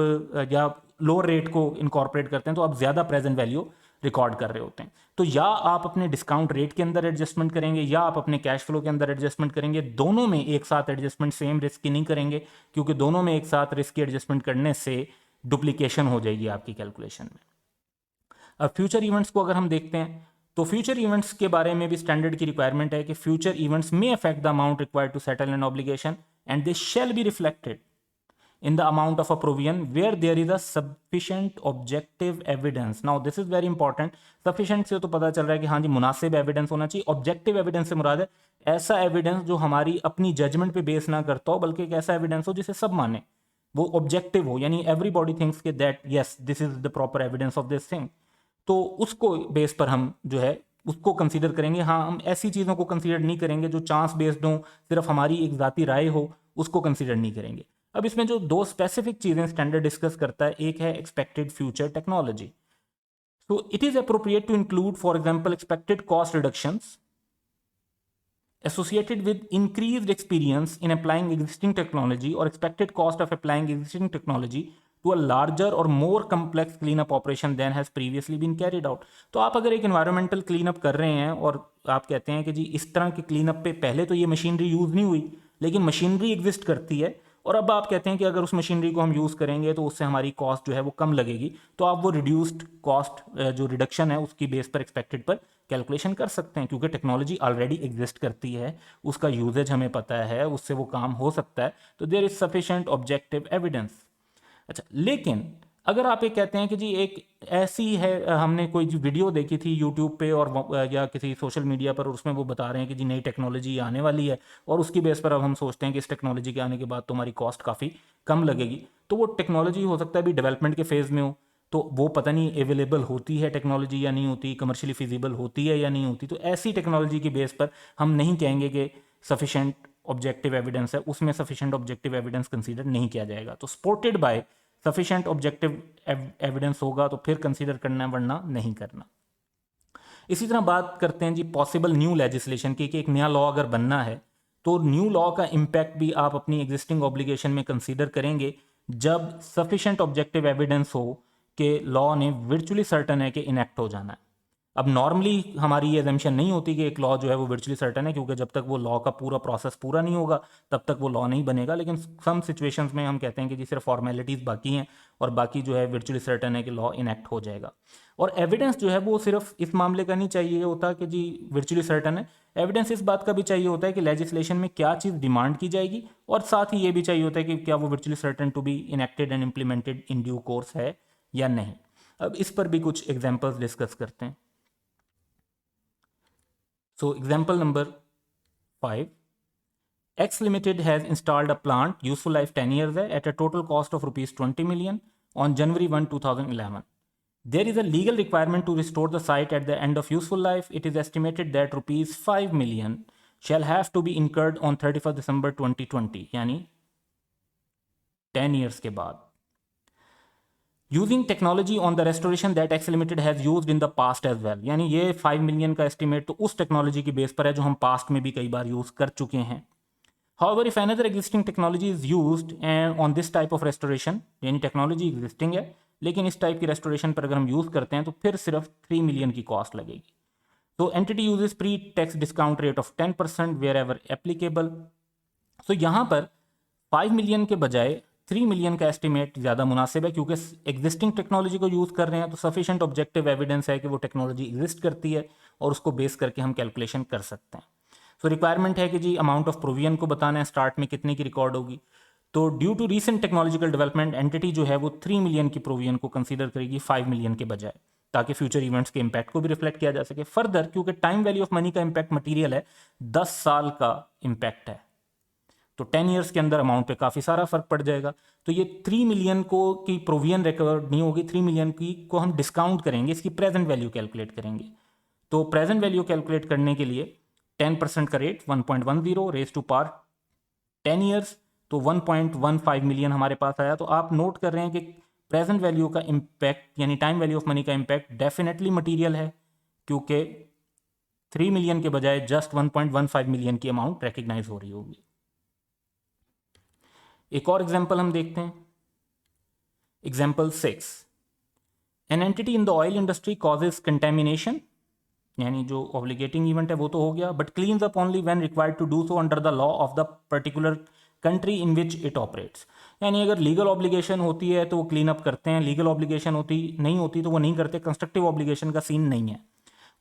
या लोअर रेट को इनकॉर्पोरेट करते हैं तो आप ज़्यादा प्रेजेंट वैल्यू रिकॉर्ड कर रहे होते हैं। तो या आप अपने डिस्काउंट रेट के अंदर एडजस्टमेंट करेंगे या आप अपने कैश फ्लो के अंदर एडजस्टमेंट करेंगे, दोनों में एक साथ एडजस्टमेंट सेम रिस्क की नहीं करेंगे, क्योंकि दोनों में एक साथ रिस्क की एडजस्टमेंट करने से डुप्लीकेशन हो जाएगी आपकी कैलकुलेशन में। अब फ्यूचर इवेंट्स को अगर हम देखते हैं तो फ्यूचर इवेंट्स के बारे में भी स्टैंडर्ड की रिक्वायरमेंट है कि future events may affect the amount required to settle an obligation and they shall be reflected in the amount of a provision where there is a sufficient objective evidence. Now this is very important. Sufficient से तो पता चल रहा है कि हाँ जी मुनासिब evidence होना चाहिए। ऑब्जेक्टिव एविडेंस से मुराद है ऐसा एविडेंस जो हमारी अपनी जजमेंट पे बेस ना करता हो, बल्कि एक ऐसा एविडेंस हो जिसे सब माने, वो ऑब्जेक्टिव हो, यानी एवरीबॉडी थिंक्स के that yes this is the proper evidence of this thing. तो उसको बेस पर हम जो है उसको कंसीडर करेंगे। हाँ, हम ऐसी चीज़ों को कंसीडर नहीं करेंगे जो चांस बेस्ड हो, सिर्फ हमारी एक ज़ाती राय हो, उसको कंसीडर नहीं करेंगे। अब इसमें जो दो स्पेसिफिक चीज़ें स्टैंडर्ड डिस्कस करता है, एक है expected future technology. So it is appropriate to include for example expected cost reductions associated with increased experience in applying existing technology or expected cost of applying existing technology to a larger or more complex cleanup operation than has previously been carried out। तो आप अगर एक environmental cleanup कर रहे हैं और आप कहते हैं कि जी इस तरह के cleanup पे पहले तो ये मशीनरी यूज़ नहीं हुई, लेकिन मशीनरी एग्जिस्ट करती है, और अब आप कहते हैं कि अगर उस मशीनरी को हम यूज़ करेंगे तो उससे हमारी कॉस्ट जो है वो कम लगेगी, तो आप वो रिड्यूस्ड कॉस्ट जो रिडक्शन है उसकी बेस पर एक्सपेक्टेड पर कैलकुलेशन कर सकते हैं, क्योंकि टेक्नोलॉजी ऑलरेडी एग्जिस्ट करती है, उसका यूजेज हमें पता है, उससे वो काम हो सकता है, तो there is sufficient objective evidence. अच्छा, लेकिन अगर आप ये कहते हैं कि जी एक ऐसी है, हमने कोई वीडियो देखी थी यूट्यूब पे और या किसी सोशल मीडिया पर, और उसमें वो बता रहे हैं कि जी नई टेक्नोलॉजी आने वाली है और उसकी बेस पर अब हम सोचते हैं कि इस टेक्नोलॉजी के आने के बाद तो हमारी कॉस्ट काफ़ी कम लगेगी, तो वो टेक्नोलॉजी हो सकता है अभी डेवलपमेंट के फेज़ में हो, तो वो पता नहीं अवेलेबल होती है टेक्नोलॉजी या नहीं होती, कमर्शियली फिजिबल होती है या नहीं होती, तो ऐसी टेक्नोलॉजी की बेस पर हम नहीं कहेंगे कि सफिशेंट ऑब्जेक्टिव एविडेंस है, उसमें सफिशेंट ऑब्जेक्टिव एविडेंस कंसीडर नहीं किया जाएगा। तो supported by sufficient objective evidence होगा तो फिर कंसीडर करना है, वरना नहीं करना। इसी तरह बात करते हैं जी पॉसिबल न्यू लेजिस्लेशन की, कि एक नया लॉ अगर बनना है तो न्यू लॉ का इम्पैक्ट भी आप अपनी एग्जिस्टिंग ऑब्लिगेशन में कंसीडर करेंगे जब सफिशिएंट ऑब्जेक्टिव एविडेंस हो कि लॉ ने वर्चुअली सर्टन है कि इनेक्ट हो जाना है। अब नॉर्मली हमारी ये एजम्पशन नहीं होती कि एक लॉ जो है वो वर्चुअली सर्टन है, क्योंकि जब तक वो लॉ का पूरा प्रोसेस पूरा नहीं होगा तब तक वो लॉ नहीं बनेगा, लेकिन सम सिचुएशंस में हम कहते हैं कि जी सिर्फ फॉर्मेलिटीज़ बाकी हैं और बाकी जो है वर्चुअली सर्टन है कि लॉ इनेक्ट हो जाएगा। और एविडेंस जो है वो सिर्फ इस मामले का नहीं चाहिए होता कि जी वर्चुअली सर्टन है, एविडेंस इस बात का भी चाहिए होता है कि लेजिस्लेशन में क्या चीज़ डिमांड की जाएगी, और साथ ही ये भी चाहिए होता है कि क्या वो virtually certain to be enacted and implemented in due course है या नहीं। अब इस पर भी कुछ एग्जाम्पल्स डिस्कस करते हैं। So example number 5, X Limited has installed a plant, useful life 10 years है, at a total cost of rupees 20 million on January 1, 2011. There is a legal requirement to restore the site at the end of useful life. It is estimated that rupees 5 million shall have to be incurred on 31st December 2020, यानी 10 years के बाद। Using technology on the restoration that X limited has used in the past as well, यानी ये 5 million का estimate तो उस technology की base पर है जो हम पास्ट में भी कई बार यूज़ कर चुके हैं। However if another existing technology is used and on this type of restoration, यानी टेक्नोलॉजी एग्जिस्टिंग है लेकिन इस टाइप की रेस्टोरेशन पर अगर हम यूज़ करते हैं तो फिर सिर्फ 3 मिलियन की कॉस्ट लगेगी। तो entity uses pre tax discount rate of 10% wherever applicable. तो यहाँ पर 5 मिलियन के बजाय 3 मिलियन का एस्टिमेट ज़्यादा मुनासिब है, क्योंकि एग्जिस्टिंग टेक्नोलॉजी को यूज़ कर रहे हैं तो सफिशिएंट ऑब्जेक्टिव एविडेंस है कि वो टेक्नोलॉजी एग्जिस्ट करती है और उसको बेस करके हम कैलकुलेशन कर सकते हैं। सो रिक्वायरमेंट है कि जी अमाउंट ऑफ प्रोविजन को बताना है स्टार्ट में कितने की रिकॉर्ड होगी। तो due to recent technological development entity जो है वो 3 मिलियन की प्रोविजन को कंसीडर करेगी 5 मिलियन के बजाय, ताकि फ्यूचर इवेंट्स के इंपैक्ट को भी रिफ्लेक्ट किया जा सके। फर्दर क्योंकि टाइम वैल्यू ऑफ मनी का इंपैक्ट मटीरियल है, 10 साल का इंपैक्ट है, तो 10 ईयर्स के अंदर अमाउंट पे काफ़ी सारा फर्क पड़ जाएगा। तो ये 3 मिलियन को की प्रोविजन रिकवर नहीं होगी, 3 मिलियन की को हम डिस्काउंट करेंगे, इसकी प्रेजेंट वैल्यू कैलकुलेट करेंगे। तो प्रेजेंट वैल्यू कैलकुलेट करने के लिए 10% का rate 1.10 raise to power 10 years, तो 1.15 मिलियन हमारे पास आया। तो आप नोट कर रहे हैं कि प्रेजेंट वैल्यू का इम्पैक्ट यानी टाइम वैल्यू ऑफ मनी का इम्पैक्ट डेफिनेटली मटीरियल है, क्योंकि 3 मिलियन के बजाय जस्ट 1.15 मिलियन की अमाउंट रिकग्नाइज हो रही होगी। एक और एग्जाम्पल हम देखते हैं, example 6। An entity in the oil industry causes contamination, यानी जो ऑब्लिगेटिंग इवेंट है वो तो हो गया, but cleans up only when required to do so under the law of the particular country in which it operates. यानी अगर legal obligation होती है तो वो क्लीन अप करते हैं, लीगल ऑब्लिगेशन होती नहीं होती तो वो नहीं करते, कंस्ट्रक्टिव ऑब्लिगेशन का सीन नहीं है।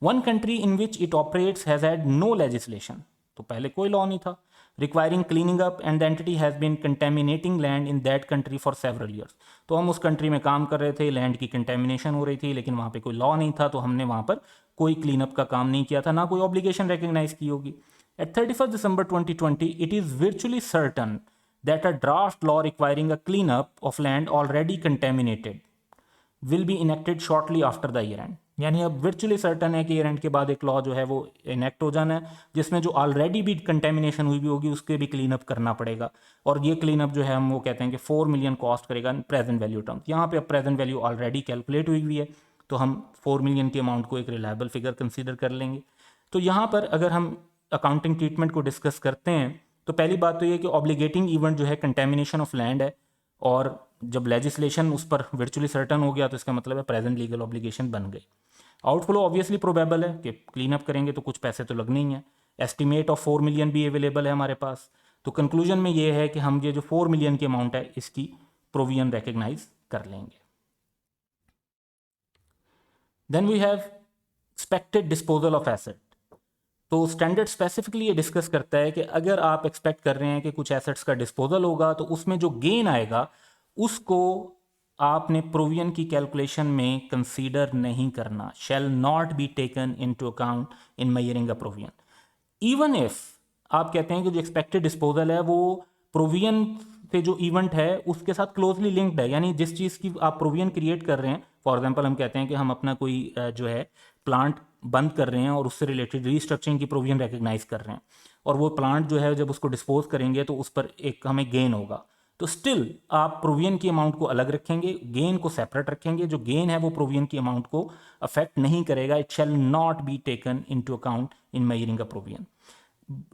One country in which it operates has had no legislation, तो पहले कोई लॉ नहीं था, requiring cleaning up and the entity has been contaminating land in that country for several years. तो हम उस कंट्री में काम कर रहे थे, लैंड की कंटेमिनेशन हो रही थी, लेकिन वहाँ पे कोई लॉ नहीं था, तो हमने वहाँ पर कोई क्लीन अप का काम नहीं किया था, ना कोई ऑब्लिगेशन रिकग्नाइज की होगी। At 31 December 2020 it is virtually certain that a draft law requiring a cleanup of land already contaminated will be enacted shortly after the year end। यानी अब वर्चुअली सर्टन है कि ईयर एंड के बाद एक law जो है वो इनेक्ट हो जाना है, जिसमें जो ऑलरेडी भी कंटेमिनेशन हुई भी होगी उसके भी क्लीन अप करना पड़ेगा। और ये क्लीन अप जो है हम वो कहते हैं कि 4 मिलियन कॉस्ट करेगा प्रेजेंट वैल्यू टर्म्स। यहाँ पे अब प्रेजेंट वैल्यू ऑलरेडी कैलकुलेट हुई है, तो हम 4 मिलियन की अमाउंट को एक रिलायबल फिगर कंसीडर कर लेंगे। तो यहाँ पर अगर हम अकाउंटिंग ट्रीटमेंट को डिस्कस करते हैं तो पहली बात तो ये कि ऑब्लिगेटिंग इवेंट जो है कंटेमिनेशन ऑफ लैंड है, और जब लेजिस्लेशन उस पर वर्चुअली सर्टन हो गया तो इसका मतलब है प्रेजेंट लीगल ऑब्लिगेशन बन गई। आउटफ्लो ऑब्वियसली प्रोबेबल है कि क्लीन अप करेंगे तो कुछ पैसे तो लगने ही हैं। एस्टिमेट ऑफ 4 मिलियन भी अवेलेबल है हमारे पास। तो कंक्लूजन में ये है कि हम ये जो 4 मिलियन की अमाउंट है इसकी प्रोविजन रिकग्नाइज कर लेंगे। Then we have expected disposal of asset. तो स्टैंडर्ड स्पेसिफिकली ये डिस्कस करता है कि अगर आप एक्सपेक्ट कर रहे हैं कि कुछ एसेट्स का डिस्पोजल होगा तो उसमें जो गेन आएगा उसको आपने प्रोविजन की कैलकुलेशन में कंसीडर नहीं करना, shall not be taken into account in measuring a provision. Even if आप कहते हैं कि जो एक्सपेक्टेड डिस्पोजल है वो प्रोविजन से जो इवेंट है उसके साथ क्लोजली लिंक्ड है, यानी जिस चीज़ की आप प्रोविजन क्रिएट कर रहे हैं, फॉर एग्जांपल हम कहते हैं कि हम अपना कोई जो है प्लांट बंद कर रहे हैं और उससे रिलेटेड रीस्ट्रक्चरिंग की प्रोविजन रिकग्नाइज कर रहे हैं, और वो प्लांट जो है जब उसको डिस्पोज करेंगे तो उस पर एक हमें गेन होगा, तो स्टिल आप प्रोविजन की अमाउंट को अलग रखेंगे, गेन को सेपरेट रखेंगे। जो गेन है वो प्रोविजन की अमाउंट को अफेक्ट नहीं करेगा। It shall not be taken into account in measuring a provision.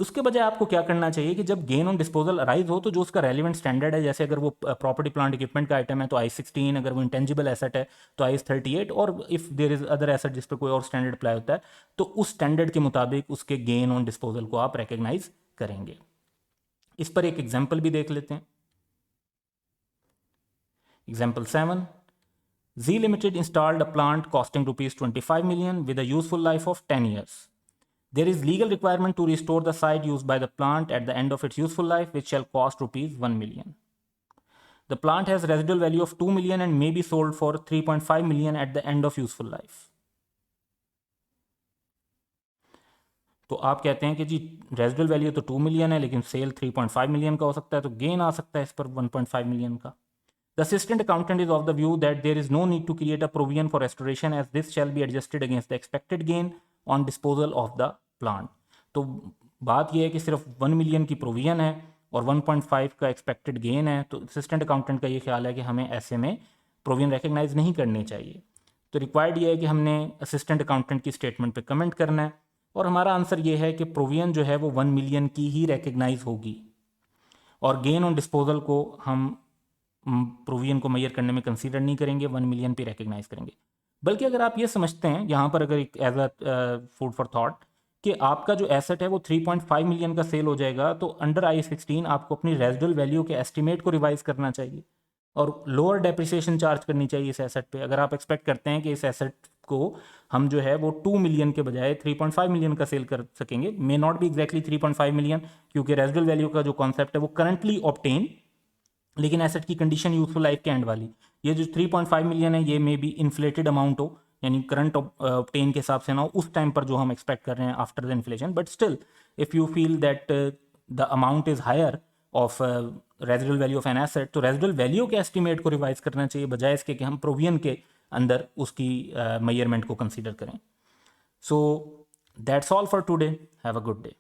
उसके बजाय आपको क्या करना चाहिए कि जब गेन ऑन डिस्पोजल अराइज हो तो जो उसका रेलिवेंट स्टैंडर्ड है, जैसे अगर वो प्रॉपर्टी प्लांट इक्विपमेंट का आइटम है तो I16, अगर वो इंटेंजिबल एसेट है तो I38, और if there is other asset जिस पर कोई और स्टैंडर्ड अप्लाई होता है तो उस स्टैंडर्ड के मुताबिक उसके गेन ऑन डिस्पोजल को आप रिकग्नाइज करेंगे। इस पर एक एग्जाम्पल भी देख लेते हैं। Example 7. Z Limited installed a plant costing rupees 25 million with a useful life of 10 years. There is legal requirement to restore the site used by the plant at the end of its useful life, which shall cost rupees 1 million. The plant has residual value of 2 million and may be sold for 3.5 million at the end of useful life. तो आप कहते हैं कि जी residual value तो 2 million है लेकिन cell 3.5 million का हो सकता है, तो गेन आ सकता है इस पर 1.5 मिलियन का। The assistant accountant is of the view that there is no need to create a provision for restoration as this shall be adjusted against the expected gain on disposal of the plant. तो बात यह है कि सिर्फ 1 million की provision है और 1.5 का एक्सपेक्टेड गेन है, तो असिस्टेंट अकाउंटेंट का ये ख्याल है कि हमें ऐसे में प्रोविजन रिकग्नाइज नहीं करनी चाहिए। तो रिक्वायर्ड ये है कि हमने असिस्टेंट अकाउंटेंट की स्टेटमेंट पे कमेंट करना है, और हमारा आंसर ये है कि प्रोविजन जो है वो 1 मिलियन की ही रिकग्नाइज होगी और गेन ऑन डिस्पोजल को हम प्रोविजन को मैयर करने में कंसीडर नहीं करेंगे, 1 मिलियन पे रिकग्नाइज करेंगे। बल्कि अगर आप ये समझते हैं यहाँ पर, अगर एक as a food for thought, कि आपका जो एसेट है वो 3.5 मिलियन का सेल हो जाएगा, तो अंडर आई16 आपको अपनी रेजिडुअल वैल्यू के एस्टिमेट को रिवाइज करना चाहिए और लोअर डेप्रिसिएशन चार्ज करनी चाहिए इस एसेट पे। अगर आप एक्सपेक्ट करते हैं कि इस एसेट को हम जो है वो 2 मिलियन के बजाय 3.5 मिलियन का सेल कर सकेंगे, may not be exactly 3.5 million, क्योंकि रेजिडुअल वैल्यू का जो कॉन्सेप्ट है वो करंटली ऑब्टेन, लेकिन एसेट की कंडीशन यूजफुल लाइफ के एंड वाली। ये जो 3.5 मिलियन है ये मे बी इन्फ्लेटेड अमाउंट हो, यानी करंट ऑब्टेन के हिसाब से ना हो उस टाइम पर जो हम एक्सपेक्ट कर रहे हैं after the inflation, but still if you feel that the amount is higher of residual value of an asset, तो रेजिडुअल वैल्यू के एस्टिमेट को रिवाइज करना चाहिए बजाय इसके कि हम प्रोविजन के अंदर उसकी मेजरमेंट को कंसीडर करें। So that's all for today, have a good day.